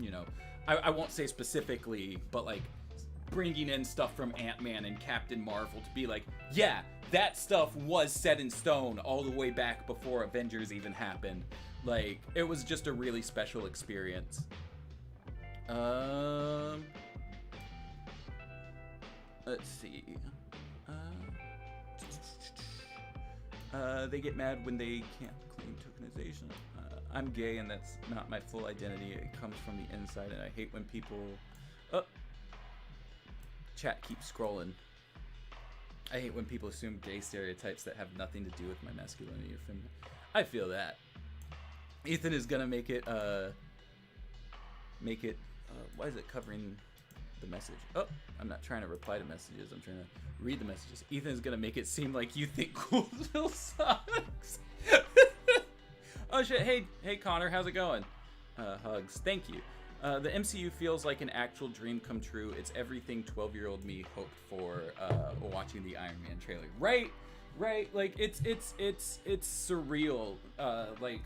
A: you know, I won't say specifically, but like bringing in stuff from Ant-Man and Captain Marvel to be like, yeah, that stuff was set in stone all the way back before Avengers even happened. Like, it was just a really special experience. Let's see. They get mad when they can't claim tokenization. I'm gay, and that's not my full identity. It comes from the inside, and I hate when people... Chat keeps scrolling. I hate when people assume gay stereotypes that have nothing to do with my masculinity or femininity. I feel that. Ethan is gonna make it, why is it covering the message? Oh, I'm not trying to reply to messages, I'm trying to read the messages. Ethan is gonna make it seem like you think Coolsville sucks. Oh shit, hey Connor, how's it going? Hugs, thank you. The MCU feels like an actual dream come true. It's everything 12-year-old me hoped for watching the Iron Man trailer. Right, like it's surreal. Like,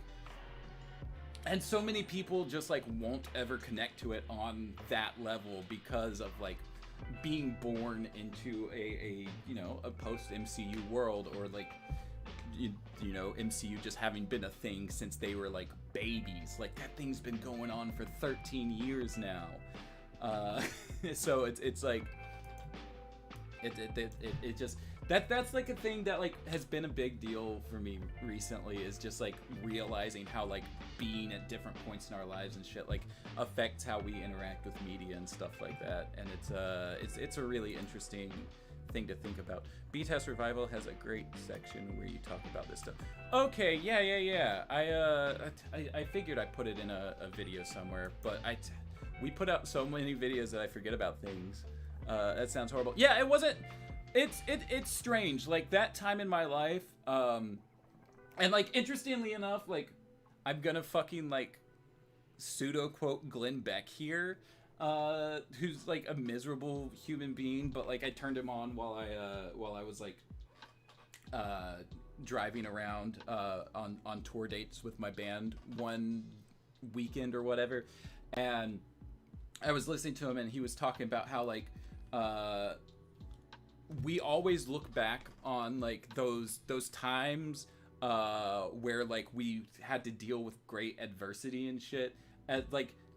A: and so many people just like won't ever connect to it on that level because of like being born into a you know, a post MCU world, or like you know, MCU just having been a thing since they were like babies. Like, that thing's been going on for 13 years now. So it's like it just that's like a thing that like has been a big deal for me recently, is just like realizing how like being at different points in our lives and shit like affects how we interact with media and stuff like that. And it's a really interesting thing to think about. B-Test Revival has a great section where you talk about this stuff. Okay, yeah. I figured I put it in a video somewhere, but we put out so many videos that I forget about things. That sounds horrible. Yeah, it wasn't. It's strange. Like, that time in my life, and like, interestingly enough, like, I'm gonna fucking like pseudo quote Glenn Beck here, who's like a miserable human being, but like I turned him on while I was like driving around on tour dates with my band one weekend or whatever, and I was listening to him, and he was talking about how like we always look back on like those times where like we had to deal with great adversity and shit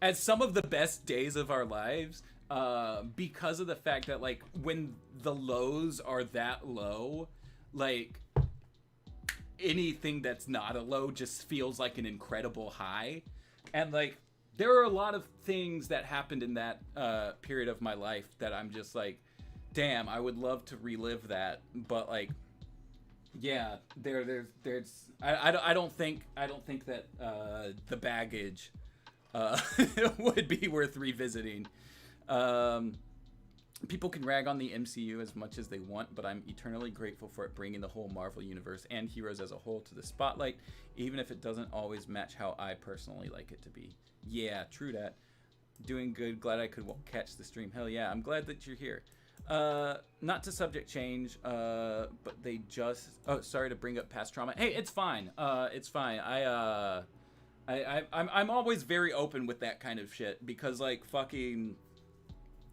A: as some of the best days of our lives, because of the fact that like when the lows are that low, like anything that's not a low just feels like an incredible high. And like there are a lot of things that happened in that period of my life that I'm just like, damn, I would love to relive that, but like, yeah, there's I don't think that the baggage would be worth revisiting. People can rag on the MCU as much as they want, but I'm eternally grateful for it bringing the whole Marvel universe and heroes as a whole to the spotlight, even if it doesn't always match how I personally like it to be. Yeah, true that. Doing good. Glad I could catch the stream. Hell yeah, I'm glad that you're here. Not to subject change, but they just... Oh, sorry to bring up past trauma. Hey, it's fine. It's fine. I'm always very open with that kind of shit because, like, fucking...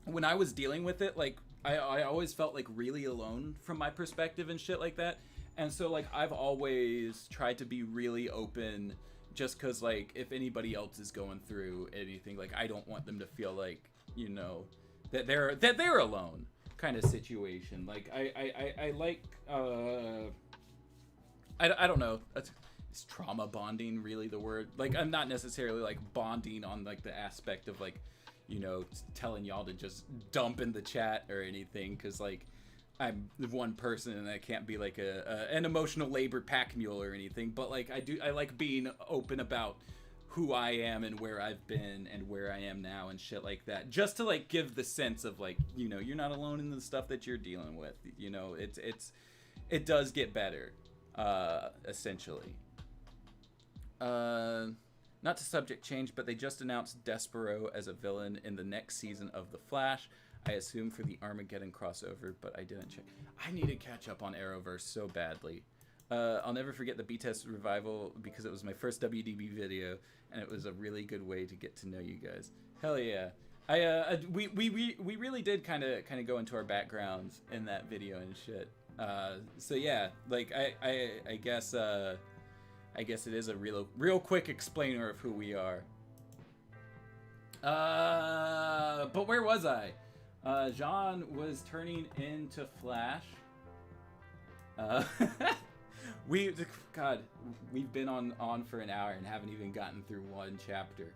A: When I was dealing with it, like, I always felt, like, really alone from my perspective and shit like that. And so, like, I've always tried to be really open just because, like, if anybody else is going through anything, like, I don't want them to feel like, you know, that they're alone kind of situation. Like, I like, I don't know. Is trauma bonding really the word? Like, I'm not necessarily, like, bonding on, like, the aspect of, like, you know, telling y'all to just dump in the chat or anything, because, like, I'm one person and I can't be, like, an emotional labor pack mule or anything, but, like, I like being open about who I am and where I've been and where I am now and shit like that, just to, like, give the sense of, like, you know, you're not alone in the stuff that you're dealing with, you know, it does get better, essentially. Not to subject change, but they just announced Despero as a villain in the next season of The Flash. I assume for the Armageddon crossover, but I didn't check. I need to catch up on Arrowverse so badly. I'll never forget the B-Test revival because it was my first WDB video, and it was a really good way to get to know you guys. Hell yeah. We really did kind of go into our backgrounds in that video and shit. So yeah, like I guess it is a real quick explainer of who we are. But where was I? Jean was turning into Flash. We've been on for an hour and haven't even gotten through one chapter.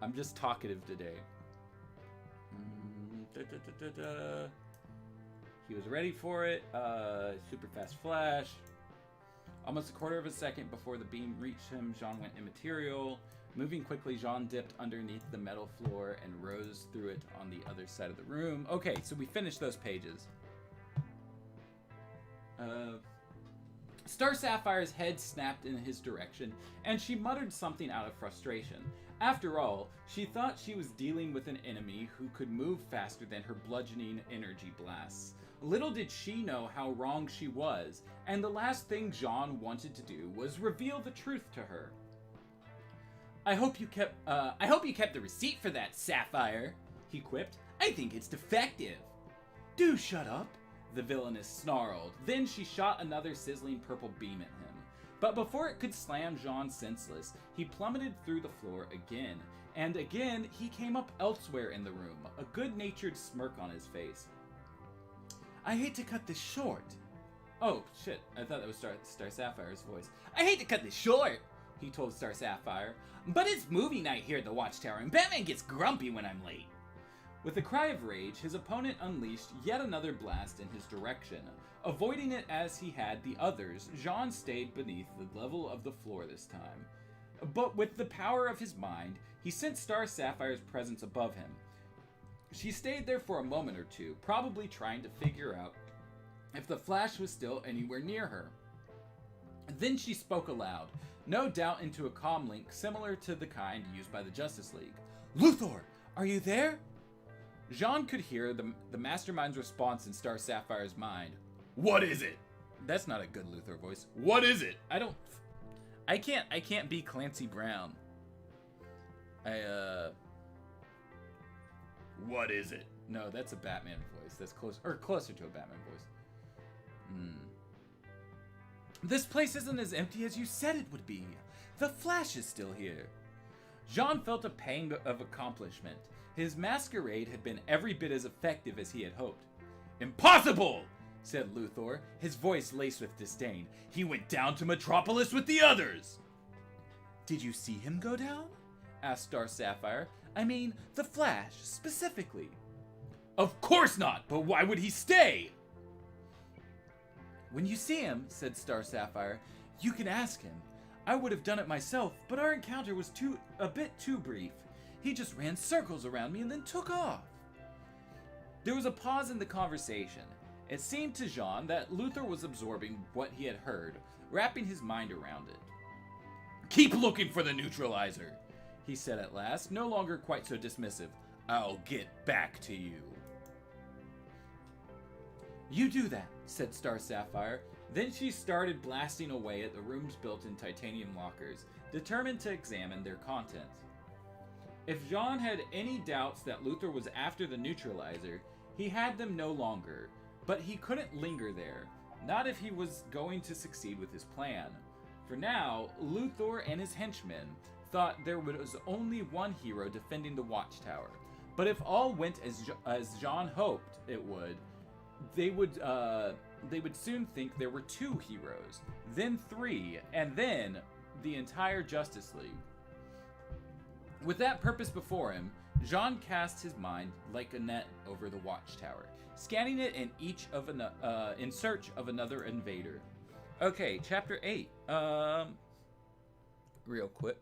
A: I'm just talkative today. He was ready for it. Super fast Flash. Almost a quarter of a second before the beam reached him, Jean went immaterial. Moving quickly, Jean dipped underneath the metal floor and rose through it on the other side of the room. Okay, so we finished those pages. Star Sapphire's head snapped in his direction, and she muttered something out of frustration. After all, she thought she was dealing with an enemy who could move faster than her bludgeoning energy blasts. Little did she know how wrong she was, and the last thing Jean wanted to do was reveal the truth to her. I hope you kept the receipt for that, Sapphire, he quipped. I think it's defective. Do shut up, the villainess snarled. Then she shot another sizzling purple beam at him. But before it could slam Jean senseless, he plummeted through the floor again. And again, he came up elsewhere in the room, a good-natured smirk on his face. I hate to cut this short. Oh, shit. I thought that was Star Sapphire's voice. I hate to cut this short, he told Star Sapphire. But it's movie night here at the Watchtower, and Batman gets grumpy when I'm late. With a cry of rage, his opponent unleashed yet another blast in his direction. Avoiding it as he had the others, Jean stayed beneath the level of the floor this time. But with the power of his mind, he sensed Star Sapphire's presence above him. She stayed there for a moment or two, probably trying to figure out if the Flash was still anywhere near her. Then she spoke aloud, no doubt into a comm link similar to the kind used by the Justice League. Luthor, are you there? Jean could hear the Mastermind's response in Star Sapphire's mind. What is it? That's not a good Luthor voice. What is it? I can't be Clancy Brown. What is it? No, that's a Batman voice. That's closer to a Batman voice. This place isn't as empty as you said it would be. The Flash is still here. Jean felt a pang of accomplishment. His masquerade had been every bit as effective as he had hoped. Impossible! Said Luthor, his voice laced with disdain. He went down to Metropolis with the others! Did you see him go down? asked Star Sapphire. I mean, the Flash, specifically. Of course not, but why would he stay? When you see him, said Star Sapphire, you can ask him. I would have done it myself, but our encounter was a bit too brief. He just ran circles around me and then took off. There was a pause in the conversation. It seemed to Jean that Luther was absorbing what he had heard, wrapping his mind around it. Keep looking for the neutralizer, he said at last, no longer quite so dismissive. I'll get back to you. You do that, said Star Sapphire. Then she started blasting away at the rooms built in titanium lockers, determined to examine their contents. If Jean had any doubts that Luther was after the neutralizer, he had them no longer, but he couldn't linger there, not if he was going to succeed with his plan. For now, Luthor and his henchmen thought there was only one hero defending the watchtower, but if all went as Jean hoped it would, they would soon think there were 2 heroes, then 3, and then the entire Justice League. With that purpose before him, Jean cast his mind like a net over the watchtower, scanning it in search of another invader. Okay, chapter 8. Real quick.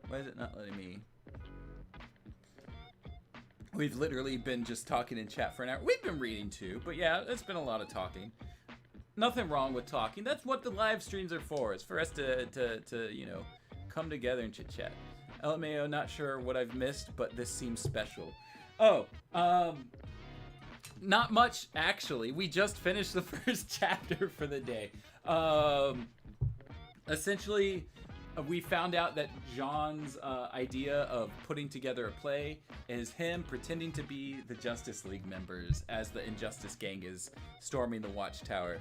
A: Why is it not letting me? We've literally been just talking in chat for an hour. We've been reading too, but yeah, it's been a lot of talking. Nothing wrong with talking. That's what the live streams are for. It's for us to you know, come together and chit chat. LMAO, not sure what I've missed, but this seems special. Oh, not much actually. We just finished the first chapter for the day. Essentially, we found out that Jean's idea of putting together a play is him pretending to be the Justice League members as the Injustice Gang is storming the Watchtower.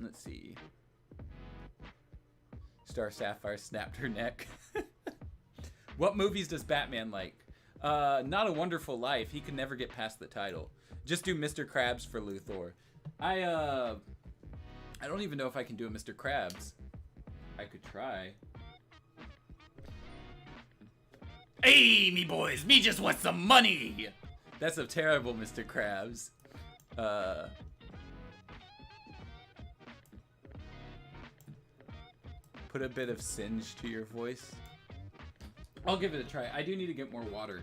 A: Let's see. Star Sapphire snapped her neck. What movies does Batman like? Not a Wonderful Life. He could never get past the title. Just do Mr. Krabs for Luthor. I don't even know if I can do a Mr. Krabs. I could try. Hey, me boys, me just want some money! That's a terrible Mr. Krabs. Put a bit of singe to your voice. I'll give it a try. I do need to get more water.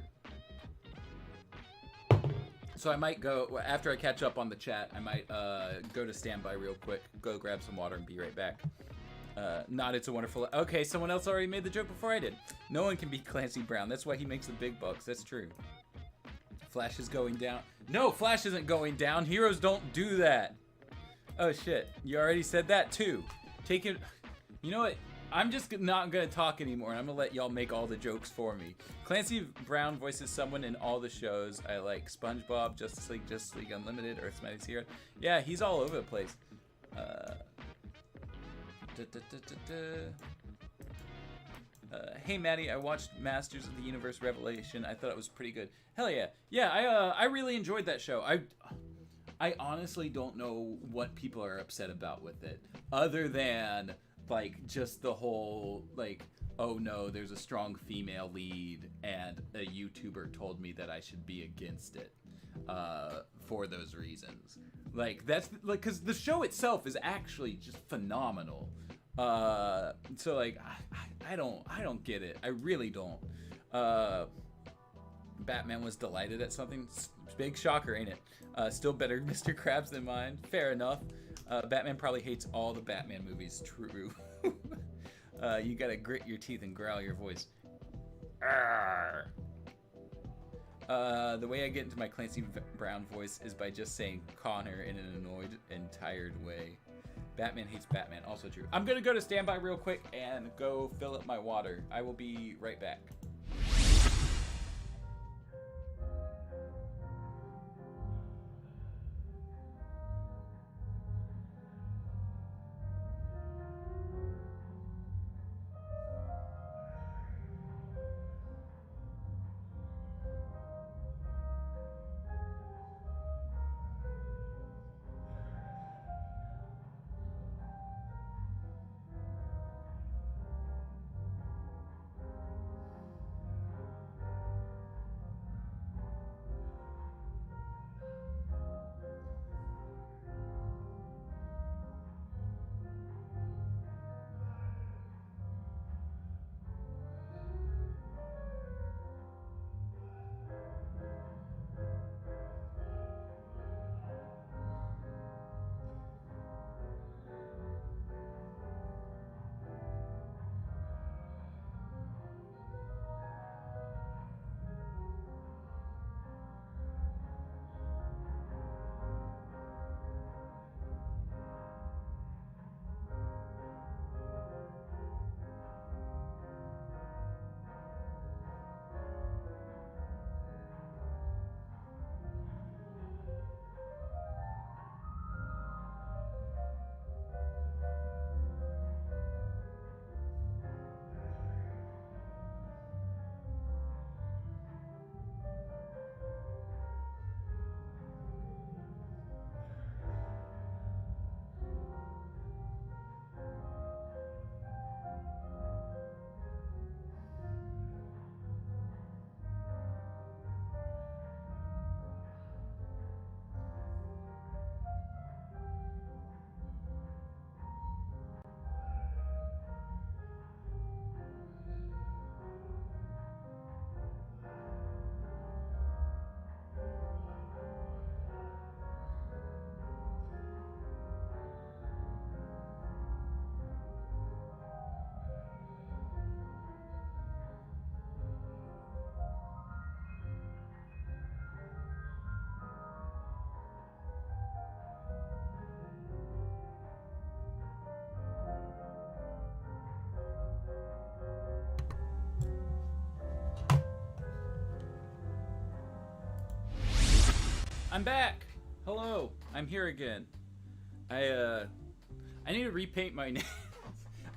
A: So I might go, after I catch up on the chat, I might go to standby real quick, go grab some water and be right back. Not It's a Wonderful... Okay, someone else already made the joke before I did. No one can beat Clancy Brown. That's why he makes the big bucks. That's true. Flash is going down. No, Flash isn't going down. Heroes don't do that. Oh, shit. You already said that, too. Take it... You know what? I'm just not going to talk anymore, and I'm going to let y'all make all the jokes for me. Clancy Brown voices someone in all the shows I like. SpongeBob, Justice League Unlimited, Earth's Mightiest Hero. Yeah, he's all over the place. Hey, Maddie, I watched Masters of the Universe Revelation. I thought it was pretty good. Hell yeah. Yeah, I really enjoyed that show. I honestly don't know what people are upset about with it, other than... like, just the whole, like, oh no, there's a strong female lead, and a YouTuber told me that I should be against it, for those reasons. Like, that's, like, because the show itself is actually just phenomenal. So, like, I don't get it. I really don't. Batman was delighted at something. Big shocker, ain't it? Still better Mr. Krabs than mine. Fair enough. Batman probably hates all the Batman movies. True. You gotta grit your teeth and growl your voice. The way I get into my Clancy Brown voice is by just saying Connor in an annoyed and tired way. Batman hates Batman. Also true. I'm gonna go to standby real quick and go fill up my water. I will be right back. I'm back. Hello. I'm here again. I need to repaint my nails.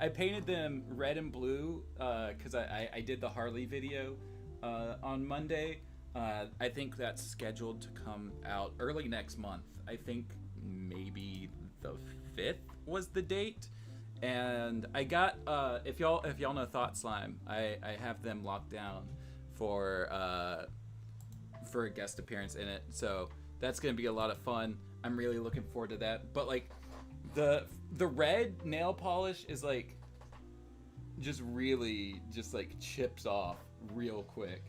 A: I painted them red and blue because I did the Harley video on Monday. I think that's scheduled to come out early next month. I think maybe the 5th was the date. And I got if y'all know Thought Slime, I have them locked down for a guest appearance in it. So that's gonna be a lot of fun. I'm really looking forward to that. But like the red nail polish is like just really just like chips off real quick,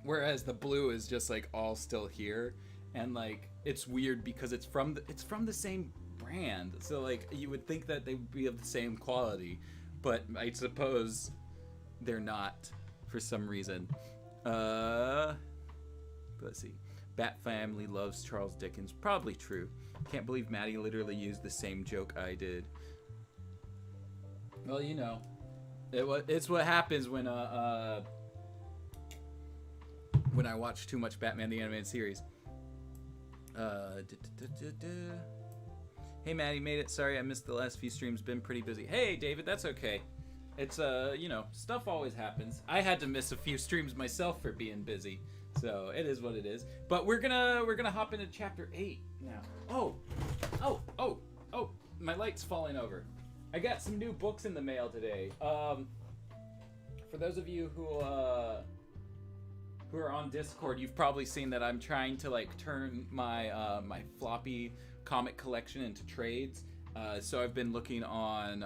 A: whereas the blue is just like all still here, and like it's weird because it's from the same brand, so like you would think that they would be of the same quality, but I suppose they're not for some reason. Let's see. Bat family loves Charles Dickens. Probably true. Can't believe Maddie literally used the same joke I did. Well, you know, it's what happens when I watch too much Batman the Animated Series. Hey Maddie, made it. Sorry I missed the last few streams. Been pretty busy. Hey David, that's okay. It's you know, stuff always happens. I had to miss a few streams myself for being busy. So it is what it is. But we're gonna hop into chapter 8 now. Oh, my light's falling over. I got some new books in the mail today. For those of you who are on Discord, you've probably seen that I'm trying to like turn my my floppy comic collection into trades. So I've been looking on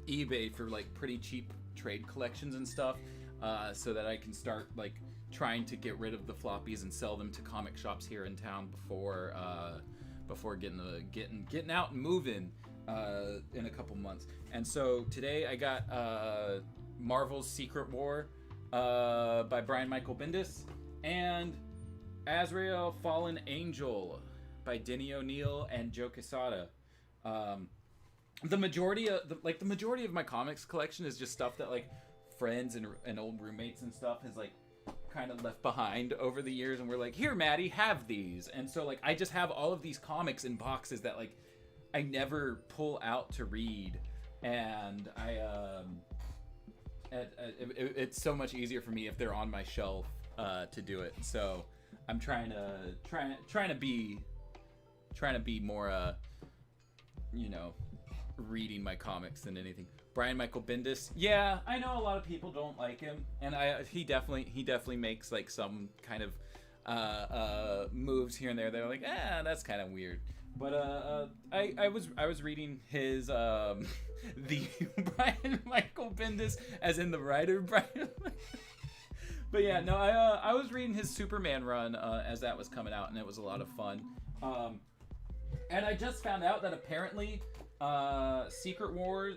A: eBay for like pretty cheap trade collections and stuff. So that I can start like trying to get rid of the floppies and sell them to comic shops here in town before getting out and moving in a couple months. And so today I got Marvel's Secret War by Brian Michael Bendis and Azrael Fallen Angel by Denny O'Neil and Joe Quesada. The majority of my comics collection is just stuff that like friends and old roommates and stuff has like kind of left behind over the years, and we're like, here Maddie, have these. And so like I just have all of these comics in boxes that like I never pull out to read, and it's so much easier for me if they're on my shelf to do it. So I'm trying to be more you know, reading my comics than anything. Brian Michael Bendis, yeah, I know a lot of people don't like him, and he definitely makes like some kind of moves here and there that are like, that's kind of weird. But I was reading his the Brian Michael Bendis, as in the writer Brian. But yeah, no, I was reading his Superman run as that was coming out, and it was a lot of fun. And I just found out that apparently Secret War,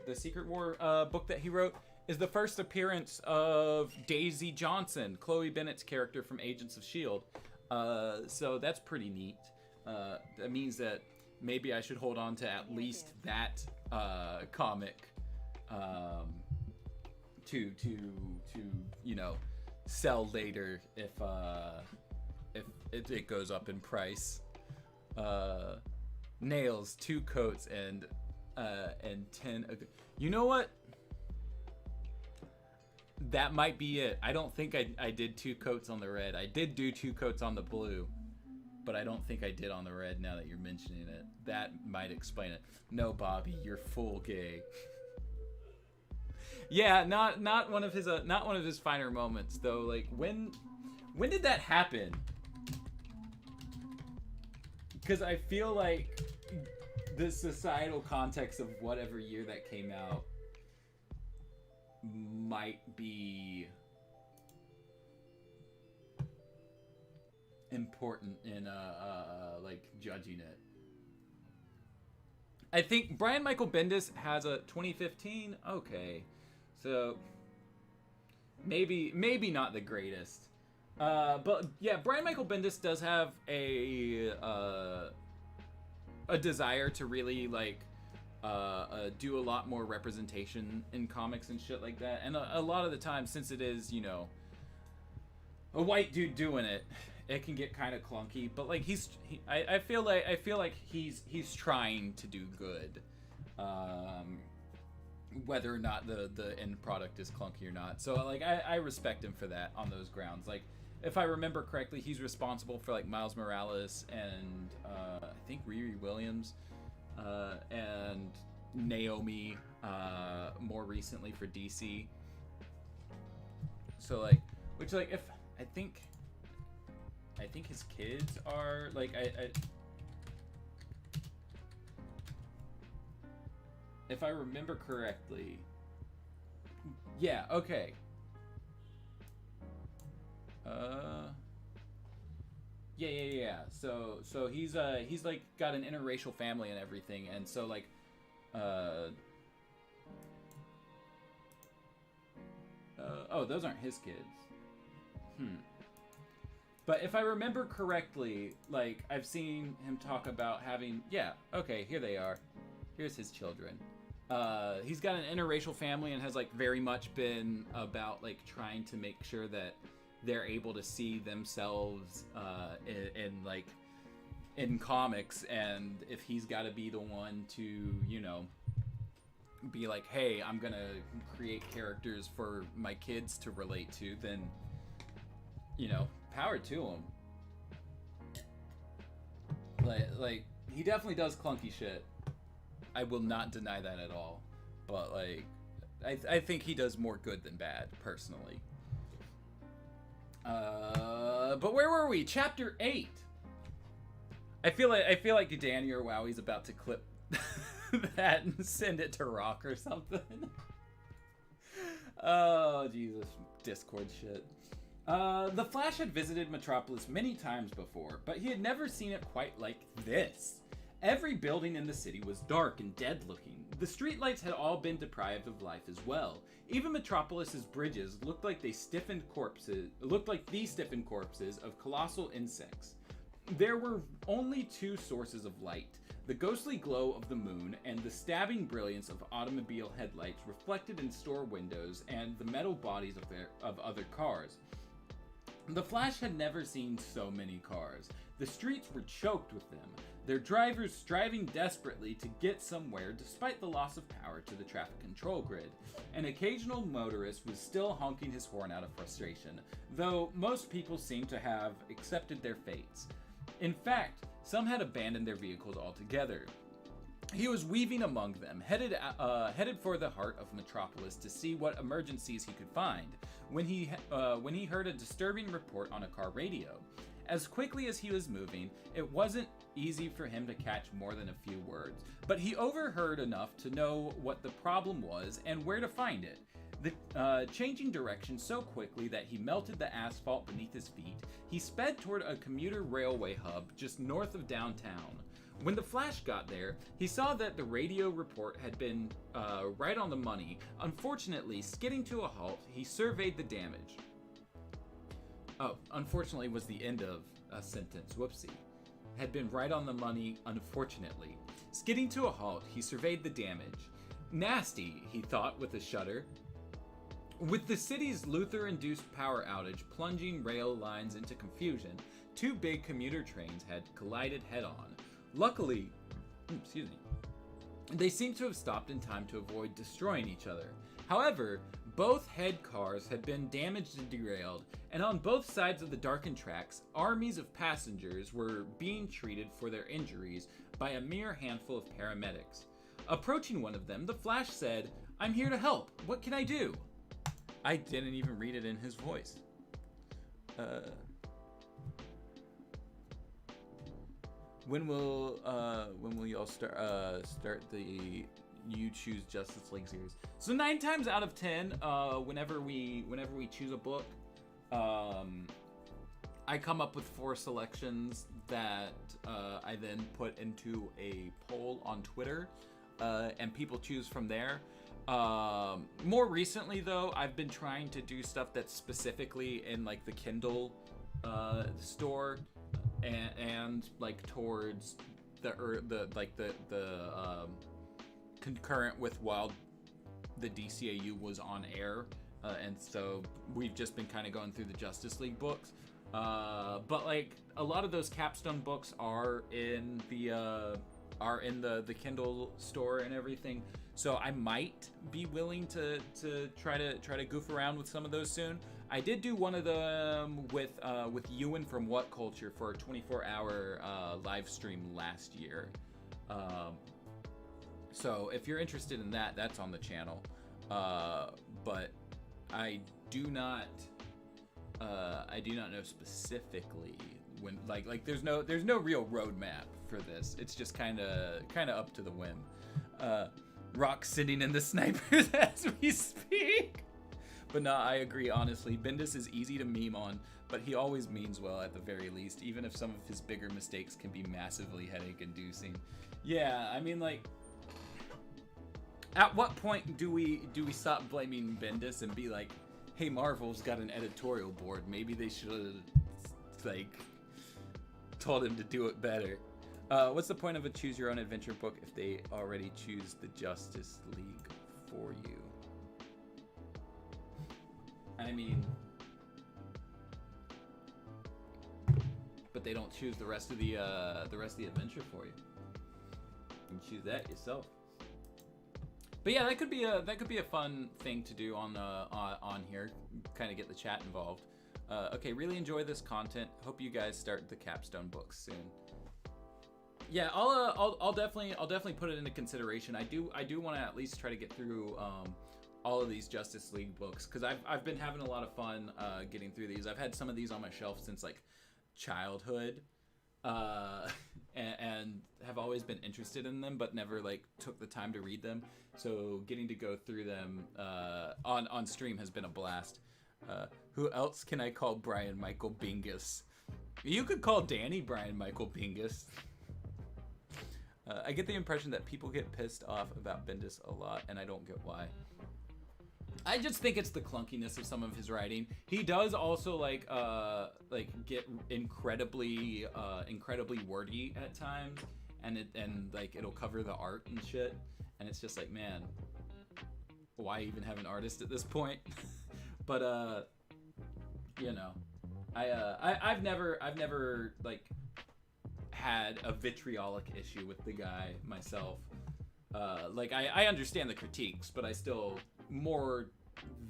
A: the Secret War book that he wrote, is the first appearance of Daisy Johnson, Chloe Bennett's character from Agents of S.H.I.E.L.D. So that's pretty neat. That means that maybe I should hold on to at least that comic to you know, sell later if it goes up in price. Nails, 2 coats, and 10. You know what? That might be it. I don't think I did 2 coats on the red. I did do 2 coats on the blue, but I don't think I did on the red. Now that you're mentioning it, that might explain it. No, Bobby, you're full gay. Yeah, not one of his finer moments though. Like when did that happen? Because I feel like the societal context of whatever year that came out might be important in like judging it. I think Brian Michael Bendis has a 2015. Okay, so maybe not the greatest. But yeah, Brian Michael Bendis does have a desire to really like do a lot more representation in comics and shit like that. And a lot of the time, since it is, you know, a white dude doing it, it can get kind of clunky. But like I feel like he's trying to do good, whether or not the end product is clunky or not. So like I respect him for that on those grounds. Like if I remember correctly, he's responsible for like Miles Morales and I think Riri Williams and Naomi more recently for DC. So like, which like if I think his kids are like if I remember correctly, yeah, okay. Yeah. So he's like got an interracial family and everything, and so like oh, those aren't his kids. But if I remember correctly, like I've seen him talk about having, yeah, okay, here they are. Here's his children. He's got an interracial family and has like very much been about like trying to make sure that they're able to see themselves in comics, and if he's got to be the one to, you know, be like, hey, I'm gonna create characters for my kids to relate to, then, you know, power to him. Like he definitely does clunky shit. I will not deny that at all. But like I think he does more good than bad, personally. But where were we? Chapter 8. I feel like Danny or Wowie's about to clip that and send it to Rock or something. Oh Jesus, Discord shit. The Flash had visited Metropolis many times before, but he had never seen it quite like this. Every building in the city was dark and dead-looking. The streetlights had all been deprived of life as well. Even Metropolis's bridges looked like the stiffened corpses of colossal insects. There were only two sources of light: the ghostly glow of the moon and the stabbing brilliance of automobile headlights reflected in store windows and the metal bodies of other cars. The Flash had never seen so many cars. The streets were choked with them, their drivers striving desperately to get somewhere despite the loss of power to the traffic control grid. An occasional motorist was still honking his horn out of frustration, though most people seemed to have accepted their fates. In fact, some had abandoned their vehicles altogether. He was weaving among them, headed for the heart of Metropolis to see what emergencies he could find, when he heard a disturbing report on a car radio. As quickly as he was moving, it wasn't easy for him to catch more than a few words, but he overheard enough to know what the problem was and where to find it. Changing direction so quickly that he melted the asphalt beneath his feet, he sped toward a commuter railway hub just north of downtown. When the Flash got there, he saw that the radio report had been right on the money. Unfortunately, skidding to a halt, he surveyed the damage. Oh, unfortunately was the end of a sentence. Whoopsie. Had been right on the money, unfortunately. Skidding to a halt, he surveyed the damage. Nasty, he thought with a shudder. With the city's Luther-induced power outage plunging rail lines into confusion, two big commuter trains had collided head-on. Luckily, they seemed to have stopped in time to avoid destroying each other. However, both head cars had been damaged and derailed, and on both sides of the darkened tracks, armies of passengers were being treated for their injuries by a mere handful of paramedics. Approaching one of them, the Flash said, "I'm here to help. What can I do?" I didn't even read it in his voice. When will y'all start the You Choose Justice League series? So 9 times out of 10, whenever we choose a book, I come up with 4 selections that I then put into a poll on Twitter, and people choose from there. More recently, though, I've been trying to do stuff that's specifically in like the Kindle store, and like towards the concurrent with while the DCAU was on air, and so we've just been kind of going through the Justice League books. But like a lot of those capstone books are in the Kindle store and everything. So I might be willing to try to goof around with some of those soon. I did do one of them with Ewan from What Culture for a 24-hour live stream last year. So if you're interested in that, that's on the channel. But I do not know specifically when like there's no real roadmap for this. It's just kind of up to the whim. Rock sitting in the snipers as we speak. But no, I agree, honestly. Bendis is easy to meme on, but he always means well at the very least, even if some of his bigger mistakes can be massively headache-inducing. Yeah, I mean, like, at what point do we stop blaming Bendis and be like, hey, Marvel's got an editorial board. Maybe they should have, like, told him to do it better. What's the point of a choose-your-own-adventure book if they already choose the Justice League for you? I mean, but they don't choose the rest of the adventure for you. You can choose that yourself. But yeah, that could be a fun thing to do on here. Kind of get the chat involved. Okay, really enjoy this content. Hope you guys start the capstone books soon. Yeah, I'll definitely put it into consideration. I do want to at least try to get through all of these Justice League books because I've been having a lot of fun getting through these. I've had some of these on my shelf since like childhood, and have always been interested in them, but never like took the time to read them. So getting to go through them on stream has been a blast. Who else can I call Brian Michael Bingus? You could call Danny Brian Michael Bingus. I get the impression that people get pissed off about Bendis a lot, and I don't get why. I just think it's the clunkiness of some of his writing. He does also like get incredibly wordy at times, and like it'll cover the art and shit, and it's just like, man, why even have an artist at this point? But you know, I've never like had a vitriolic issue with the guy myself. Like I understand the critiques, but I still more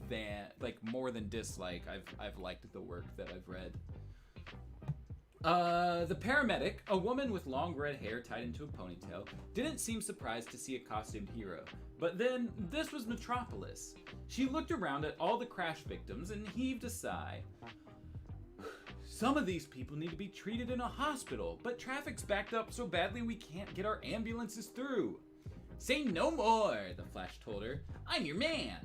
A: than dislike, I've liked the work that I've read. The paramedic, a woman with long red hair tied into a ponytail, didn't seem surprised to see a costumed hero. But then, this was Metropolis. She looked around at all the crash victims and heaved a sigh. Some of these people need to be treated in a hospital, but traffic's backed up so badly we can't get our ambulances through. Say no more, the Flash told her. I'm your man.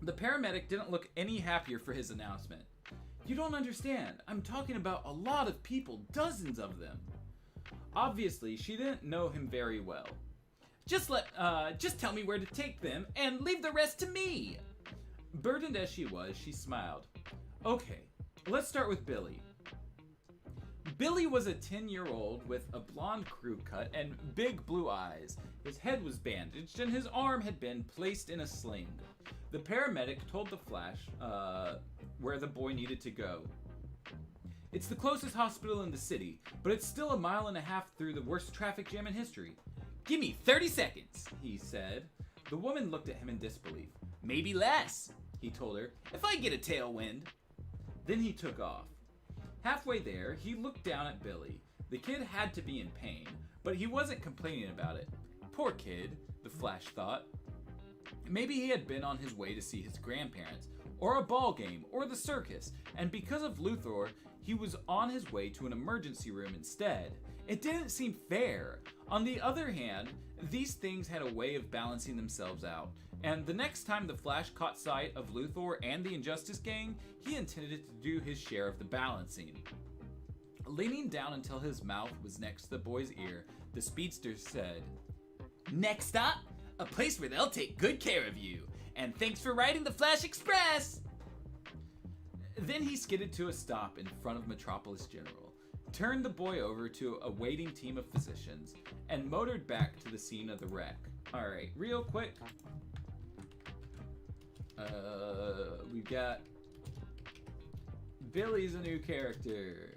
A: The paramedic didn't look any happier for his announcement. You don't understand. I'm talking about a lot of people, dozens of them. Obviously, she didn't know him very well. Just tell me where to take them and leave the rest to me. Burdened as she was, she smiled. Okay, let's start with Billy. Billy was a 10-year-old with a blonde crew cut and big blue eyes. His head was bandaged and his arm had been placed in a sling. The paramedic told the Flash where the boy needed to go. It's the closest hospital in the city, but it's still 1.5 miles through the worst traffic jam in history. Give me 30 seconds, he said. The woman looked at him in disbelief. Maybe less, he told her, if I get a tailwind. Then he took off. Halfway there, he looked down at Billy. The kid had to be in pain, but he wasn't complaining about it. Poor kid, the Flash thought. Maybe he had been on his way to see his grandparents, or a ball game, or the circus, and because of Luthor, he was on his way to an emergency room instead. It didn't seem fair. On the other hand, these things had a way of balancing themselves out, and the next time the Flash caught sight of Luthor and the Injustice Gang, he intended to do his share of the balancing. Leaning down until his mouth was next to the boy's ear, the speedster said, Next stop, a place where they'll take good care of you. And thanks for riding the Flash Express! Then he skidded to a stop in front of Metropolis General, turned the boy over to a waiting team of physicians, and motored back to the scene of the wreck. Alright, real quick. We've got Billy's a new character.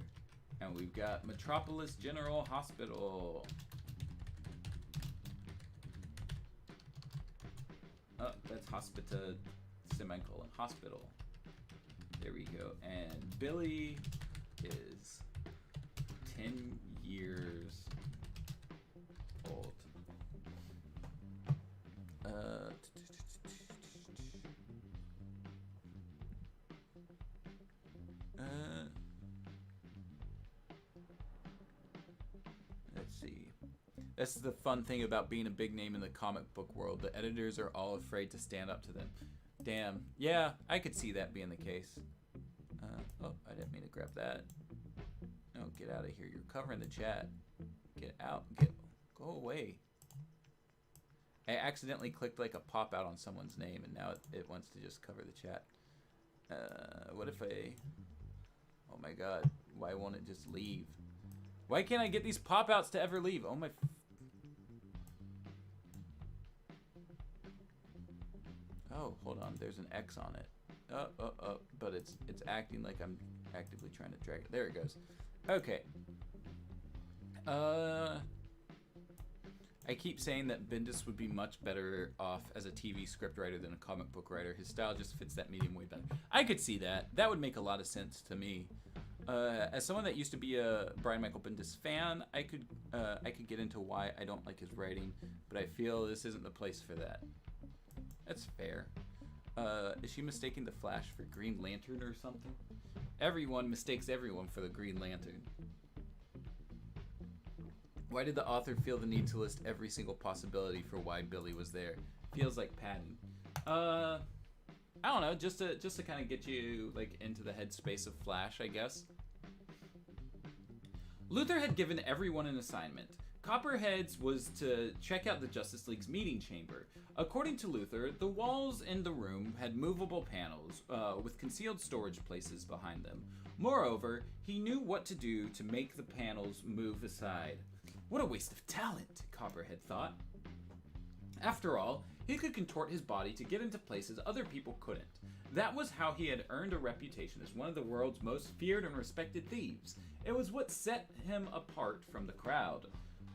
A: And we've got Metropolis General Hospital. Oh, that's hospita, semicolon, hospital. There we go. And Billy is 10 years old. Let's see. This is the fun thing about being a big name in the comic book world. The editors are all afraid to stand up to them. Damn. Yeah, I could see that being the case. Oh, I didn't mean to grab that. No, get out of here. You're covering the chat. Get out. Go away. I accidentally clicked like a pop out on someone's name, and now it wants to just cover the chat. What if I... Oh my god. Why won't it just leave? Why can't I get these pop outs to ever leave? Oh my... Oh, hold on. There's an X on it. But it's acting like I'm actively trying to drag it. There it goes. Okay. I keep saying that Bendis would be much better off as a TV scriptwriter than a comic book writer. His style just fits that medium way better. I could see that. That would make a lot of sense to me. As someone that used to be a Brian Michael Bendis fan, I could get into why I don't like his writing, but I feel this isn't the place for that. That's fair. Is she mistaking the Flash for Green Lantern or something? Everyone mistakes everyone for the Green Lantern. Why did the author feel the need to list every single possibility for why Billy was there? Feels like padding. I don't know, just to kind of get you like into the headspace of Flash, I guess. Luthor had given everyone an assignment. Copperhead's was to check out the Justice League's meeting chamber. According to Luthor, the walls in the room had movable panels with concealed storage places behind them. Moreover, he knew what to do to make the panels move aside. What a waste of talent, Copperhead thought. After all, he could contort his body to get into places other people couldn't. That was how he had earned a reputation as one of the world's most feared and respected thieves. It was what set him apart from the crowd.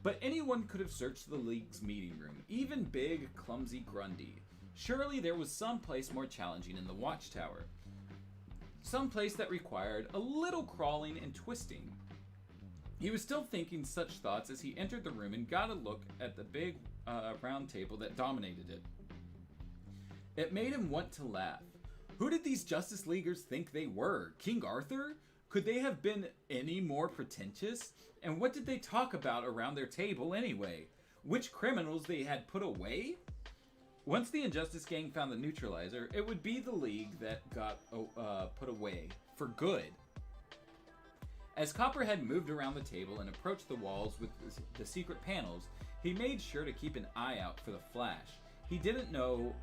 A: But anyone could have searched the League's meeting room, even big, clumsy Grundy. Surely there was some place more challenging in the Watchtower. Some place that required a little crawling and twisting. He was still thinking such thoughts as he entered the room and got a look at the big round table that dominated it. It made him want to laugh. Who did these Justice Leaguers think they were? King Arthur? Could they have been any more pretentious? And what did they talk about around their table anyway? Which criminals they had put away? Once the Injustice Gang found the neutralizer, it would be the League that got put away for good. As Copperhead moved around the table and approached the walls with the secret panels, he made sure to keep an eye out for the Flash. He didn't know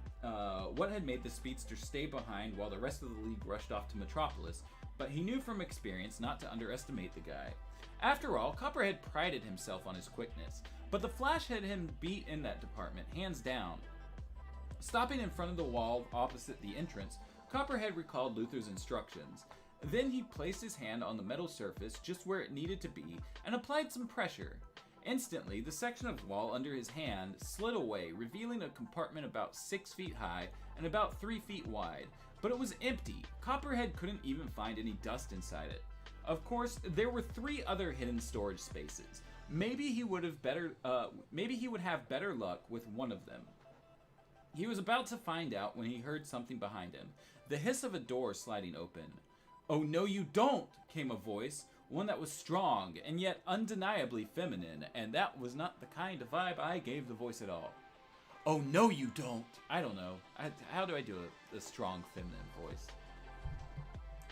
A: what had made the speedster stay behind while the rest of the League rushed off to Metropolis, but he knew from experience not to underestimate the guy. After all, Copperhead prided himself on his quickness, but the Flash had him beat in that department, hands down. Stopping in front of the wall opposite the entrance, Copperhead recalled Luthor's instructions. Then he placed his hand on the metal surface just where it needed to be and applied some pressure. Instantly, the section of wall under his hand slid away, revealing a compartment about 6 feet high and about 3 feet wide. But it was empty. Copperhead couldn't even find any dust inside it. Of course, there were 3 other hidden storage spaces. Maybe he would have better luck with one of them. He was about to find out when he heard something behind him, the hiss of a door sliding open. "Oh, no you don't," came a voice, one that was strong and yet undeniably feminine, and that was not the kind of vibe I gave the voice at all. "Oh, no you don't." I don't know. How do I do a strong feminine voice?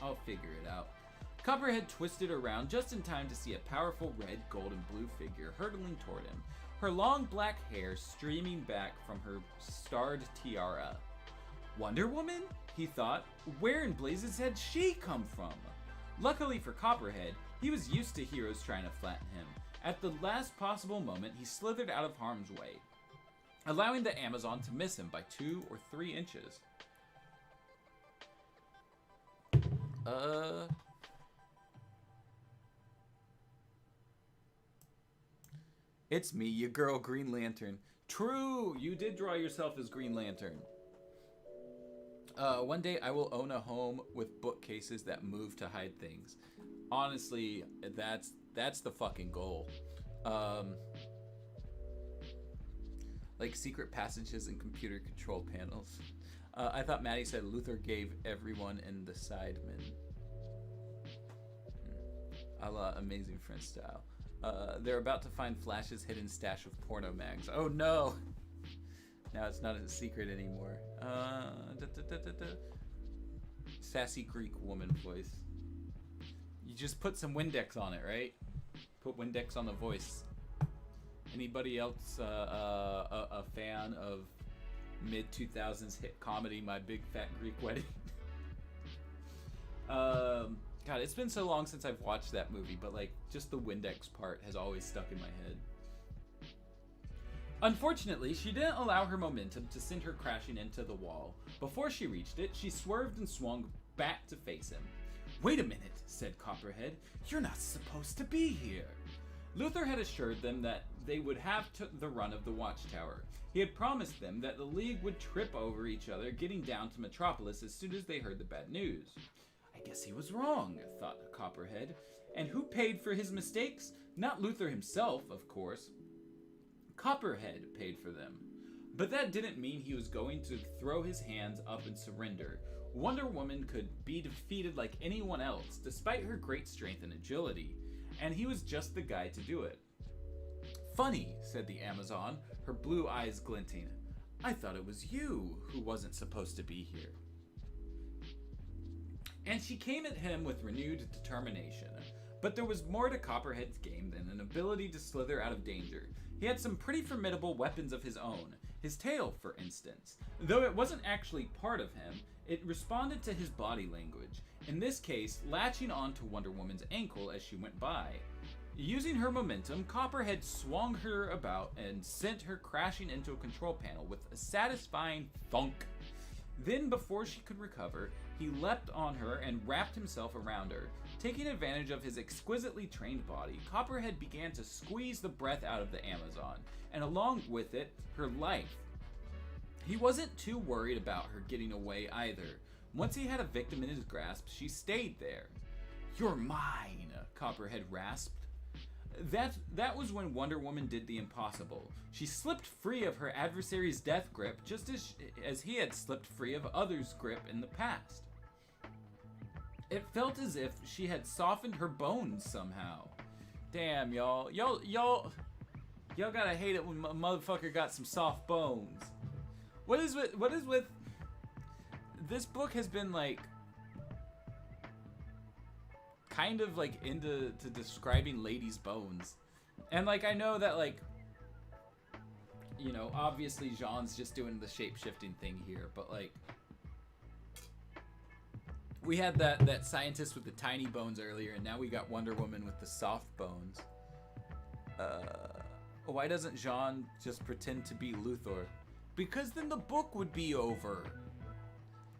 A: I'll figure it out. Copperhead twisted around just in time to see a powerful red, gold, and blue figure hurtling toward him, her long black hair streaming back from her starred tiara. Wonder Woman? He thought. Where in blazes had she come from? Luckily for Copperhead, he was used to heroes trying to flatten him. At the last possible moment, he slithered out of harm's way, allowing the Amazon to miss him by 2 or 3 inches. It's me, your girl, Green Lantern. True, you did draw yourself as Green Lantern. One day I will own a home with bookcases that move to hide things. Honestly, that's the fucking goal. Like secret passages and computer control panels. I thought Maddie said Luther gave everyone in the Sidemen. A la Amazing Friends style. They're about to find Flash's hidden stash of porno mags. Oh no! Now it's not a secret anymore. Sassy Greek woman voice. You just put some Windex on it, right? Put Windex on the voice. Anybody else a fan of mid-2000s hit comedy My Big Fat Greek Wedding? God, it's been so long since I've watched that movie, but like just the Windex part has always stuck in my head. Unfortunately, she didn't allow her momentum to send her crashing into the wall. Before she reached it, she swerved and swung back to face him. "Wait a minute," said Copperhead. "You're not supposed to be here." Luther had assured them that they would have the run of the watchtower. He had promised them that the League would trip over each other getting down to Metropolis as soon as they heard the bad news. I guess he was wrong, thought Copperhead. And who paid for his mistakes? Not Luther himself, of course. Copperhead paid for them. But that didn't mean he was going to throw his hands up and surrender. Wonder Woman could be defeated like anyone else, despite her great strength and agility. And he was just the guy to do it. "Funny," said the Amazon, her blue eyes glinting. "I thought it was you who wasn't supposed to be here." And she came at him with renewed determination. But there was more to Copperhead's game than an ability to slither out of danger. He had some pretty formidable weapons of his own. His tail, for instance. Though it wasn't actually part of him, it responded to his body language. In this case, latching onto Wonder Woman's ankle as she went by. Using her momentum, Copperhead swung her about and sent her crashing into a control panel with a satisfying thunk. Then, before she could recover, he leapt on her and wrapped himself around her. Taking advantage of his exquisitely trained body, Copperhead began to squeeze the breath out of the Amazon, and along with it, her life. He wasn't too worried about her getting away either. Once he had a victim in his grasp, she stayed there. "You're mine," Copperhead rasped. That was when Wonder Woman did the impossible. She slipped free of her adversary's death grip just as he had slipped free of others' grip in the past. It felt as if she had softened her bones somehow. Damn, y'all gotta hate it when a motherfucker got some soft bones. What is with this book has been like kind of like into describing ladies' bones. And like I know that like, you know, obviously Jean's just doing the shape-shifting thing here, but like we had that scientist with the tiny bones earlier, and now we got Wonder Woman with the soft bones. Why doesn't Jean just pretend to be Luthor? Because then the book would be over.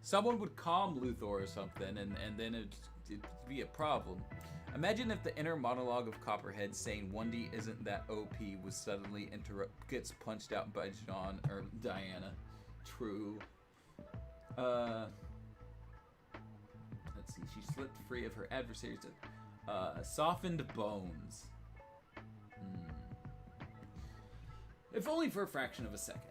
A: Someone would calm Luthor or something, and then it'd be a problem. Imagine if the inner monologue of Copperhead saying Wendy isn't that OP was suddenly gets punched out by Jean or Diana. True. Let's see. She slipped free of her adversaries. Softened bones. If only for a fraction of a second.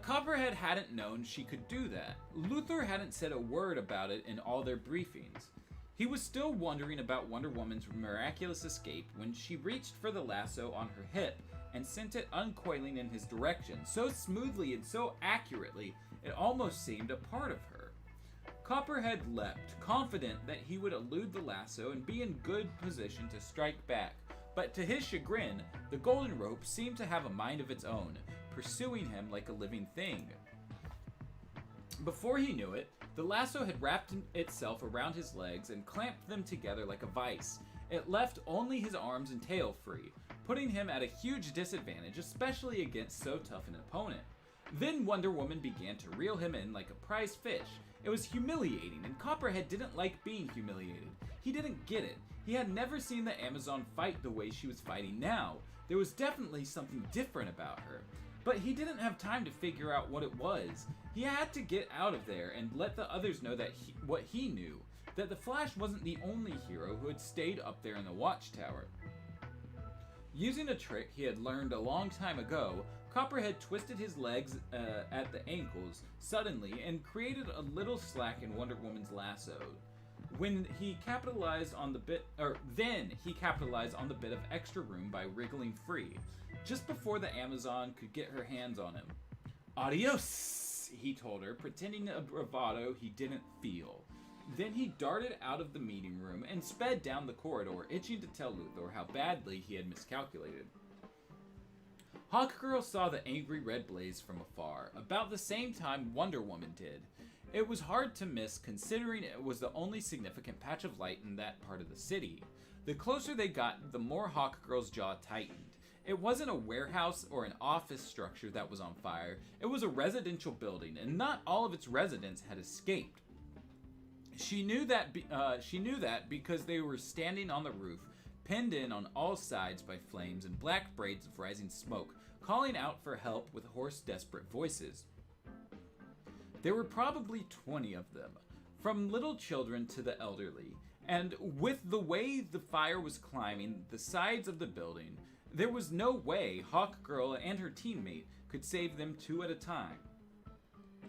A: Copperhead hadn't known she could do that. Luthor hadn't said a word about it in all their briefings. He was still wondering about Wonder Woman's miraculous escape when she reached for the lasso on her hip and sent it uncoiling in his direction, so smoothly and so accurately it almost seemed a part of her. Copperhead leapt, confident that he would elude the lasso and be in good position to strike back, but to his chagrin, the golden rope seemed to have a mind of its own, pursuing him like a living thing. Before he knew it, the lasso had wrapped itself around his legs and clamped them together like a vice. It left only his arms and tail free, putting him at a huge disadvantage, especially against so tough an opponent. Then Wonder Woman began to reel him in like a prize fish, It was humiliating, and Copperhead didn't like being humiliated. He didn't get it. He had never seen the Amazon fight the way she was fighting now. There was definitely something different about her. But he didn't have time to figure out what it was. He had to get out of there and let the others know that what he knew. That the Flash wasn't the only hero who had stayed up there in the watchtower. Using a trick he had learned a long time ago, Copperhead twisted his legs at the ankles suddenly and created a little slack in Wonder Woman's lasso. Then he capitalized on the bit of extra room by wriggling free, just before the Amazon could get her hands on him. "Adios," he told her, pretending a bravado he didn't feel. Then he darted out of the meeting room and sped down the corridor, itching to tell Luthor how badly he had miscalculated. Hawkgirl saw the angry red blaze from afar, about the same time Wonder Woman did. It was hard to miss, considering it was the only significant patch of light in that part of the city. The closer they got, the more Hawkgirl's jaw tightened. It wasn't a warehouse or an office structure that was on fire. It was a residential building, and not all of its residents had escaped. She knew that because they were standing on the roof, penned in on all sides by flames and black braids of rising smoke, calling out for help with hoarse, desperate voices. There were probably 20 of them, from little children to the elderly, and with the way the fire was climbing the sides of the building, there was no way Hawkgirl and her teammate could save them two at a time.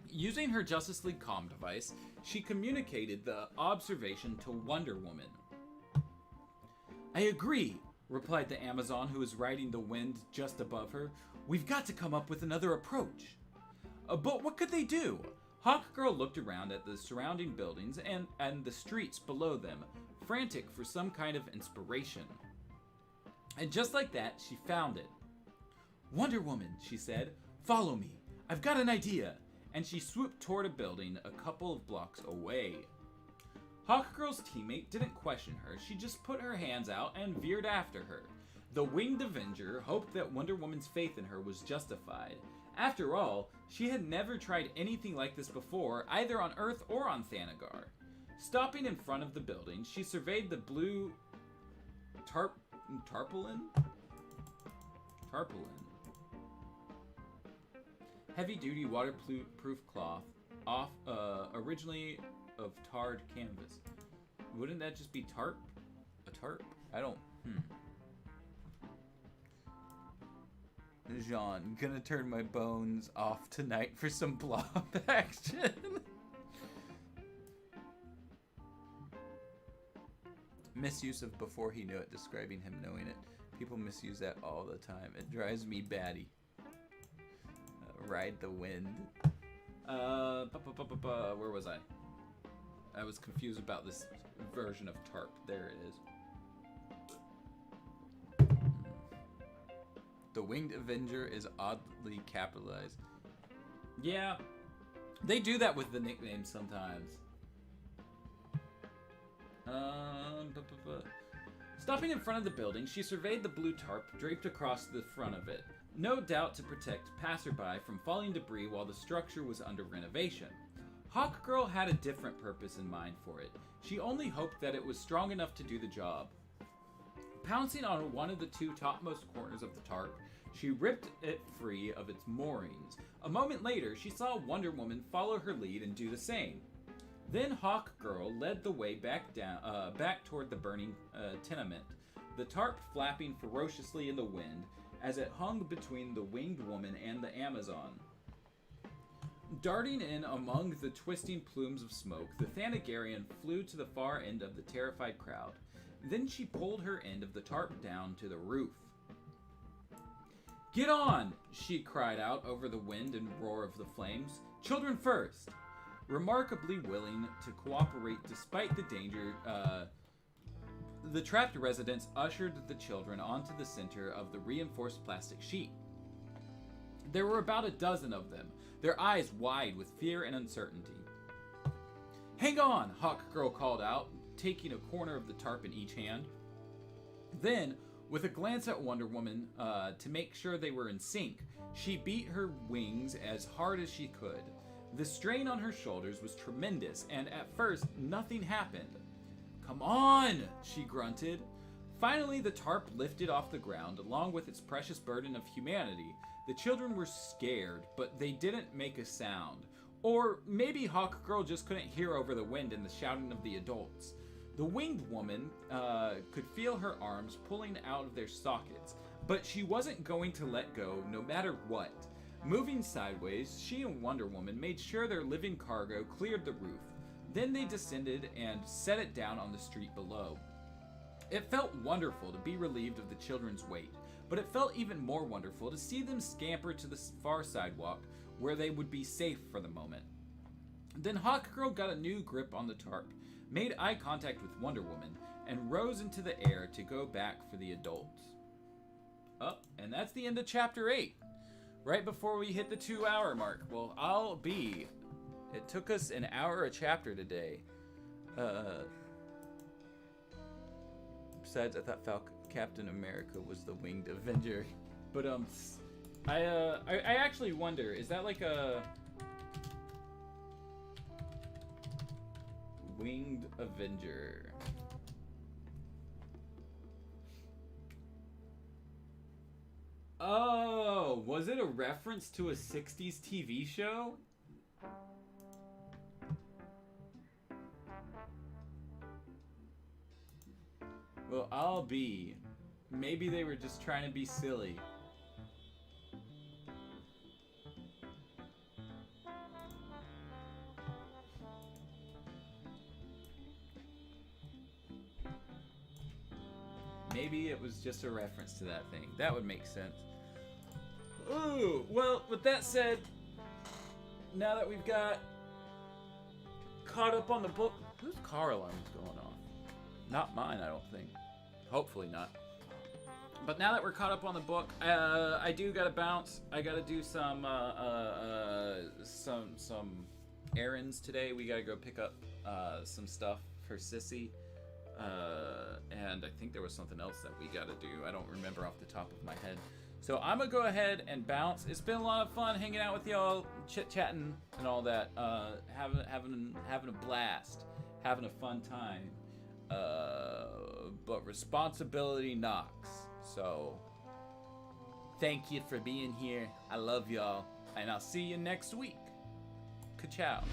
A: Using her Justice League comm device, she communicated the observation to Wonder Woman. "I agree," replied the Amazon, who was riding the wind just above her. "We've got to come up with another approach." But what could they do? Hawkgirl looked around at the surrounding buildings and the streets below them, frantic for some kind of inspiration. And just like that, she found it. "Wonder Woman," she said, "follow me. I've got an idea." And she swooped toward a building a couple of blocks away. Hawkgirl's teammate didn't question her. She just put her hands out and veered after her. The Winged Avenger hoped that Wonder Woman's faith in her was justified. After all, she had never tried anything like this before, either on Earth or on Thanagar. Stopping in front of the building, she surveyed the blue tarpaulin? Heavy-duty waterproof cloth, originally of tarred canvas. Wouldn't that just be tarp? A tarp? I don't... Jean, gonna turn my bones off tonight for some blob action. Misuse of before he knew it, describing him knowing it. People misuse that all the time. It drives me batty. Ride the wind. Where was I? I was confused about this version of tarp. There it is. The Winged Avenger is oddly capitalized. Yeah, they do that with the nicknames sometimes. Stopping in front of the building, she surveyed the blue tarp draped across the front of it, no doubt to protect passerby from falling debris while the structure was under renovation. Hawkgirl had a different purpose in mind for it. She only hoped that it was strong enough to do the job. Pouncing on one of the two topmost corners of the tarp, she ripped it free of its moorings. A moment later, she saw Wonder Woman follow her lead and do the same. Then Hawkgirl led the way back toward the burning tenement, the tarp flapping ferociously in the wind as it hung between the Winged Woman and the Amazon. Darting in among the twisting plumes of smoke, the Thanagarian flew to the far end of the terrified crowd. Then she pulled her end of the tarp down to the roof. "Get on!" she cried out over the wind and roar of the flames. "Children first!" Remarkably willing to cooperate despite the danger, the trapped residents ushered the children onto the center of the reinforced plastic sheet. There were about a dozen of them, their eyes wide with fear and uncertainty. "Hang on!" Hawkgirl called out, taking a corner of the tarp in each hand. Then, with a glance at Wonder Woman to make sure they were in sync, she beat her wings as hard as she could. The strain on her shoulders was tremendous, and at first, nothing happened. "Come on," she grunted. Finally, the tarp lifted off the ground, along with its precious burden of humanity. The children were scared, but they didn't make a sound. Or maybe Hawkgirl just couldn't hear over the wind and the shouting of the adults. The winged woman could feel her arms pulling out of their sockets, but she wasn't going to let go no matter what. Moving sideways, she and Wonder Woman made sure their living cargo cleared the roof. Then they descended and set it down on the street below. It felt wonderful to be relieved of the children's weight, but it felt even more wonderful to see them scamper to the far sidewalk where they would be safe for the moment. Then Hawkgirl got a new grip on the tarp, made eye contact with Wonder Woman, and rose into the air to go back for the adults. Oh, and that's the end of Chapter 8. Right before we hit the 2-hour mark. Well, it took us an hour a chapter today. Besides, I thought Captain America was the Winged Avenger. But, I actually wonder, is that like a Winged Avenger? Oh, was it a reference to a 60s TV show? Well, maybe they were just trying to be silly. Maybe it was just a reference to that thing. That would make sense. Ooh, well, with that said, now that we've got caught up on the book, whose car alarm is going off? Not mine, I don't think. Hopefully not. But now that we're caught up on the book, I do gotta bounce. I gotta do some errands today. We gotta go pick up some stuff for Sissy. And I think there was something else that we gotta do. I don't remember off the top of my head. So I'm gonna go ahead and bounce. It's been a lot of fun hanging out with y'all, chit-chatting and all that. Having a blast, having a fun time. But responsibility knocks. So thank you for being here. I love y'all, and I'll see you next week. Ka-chow.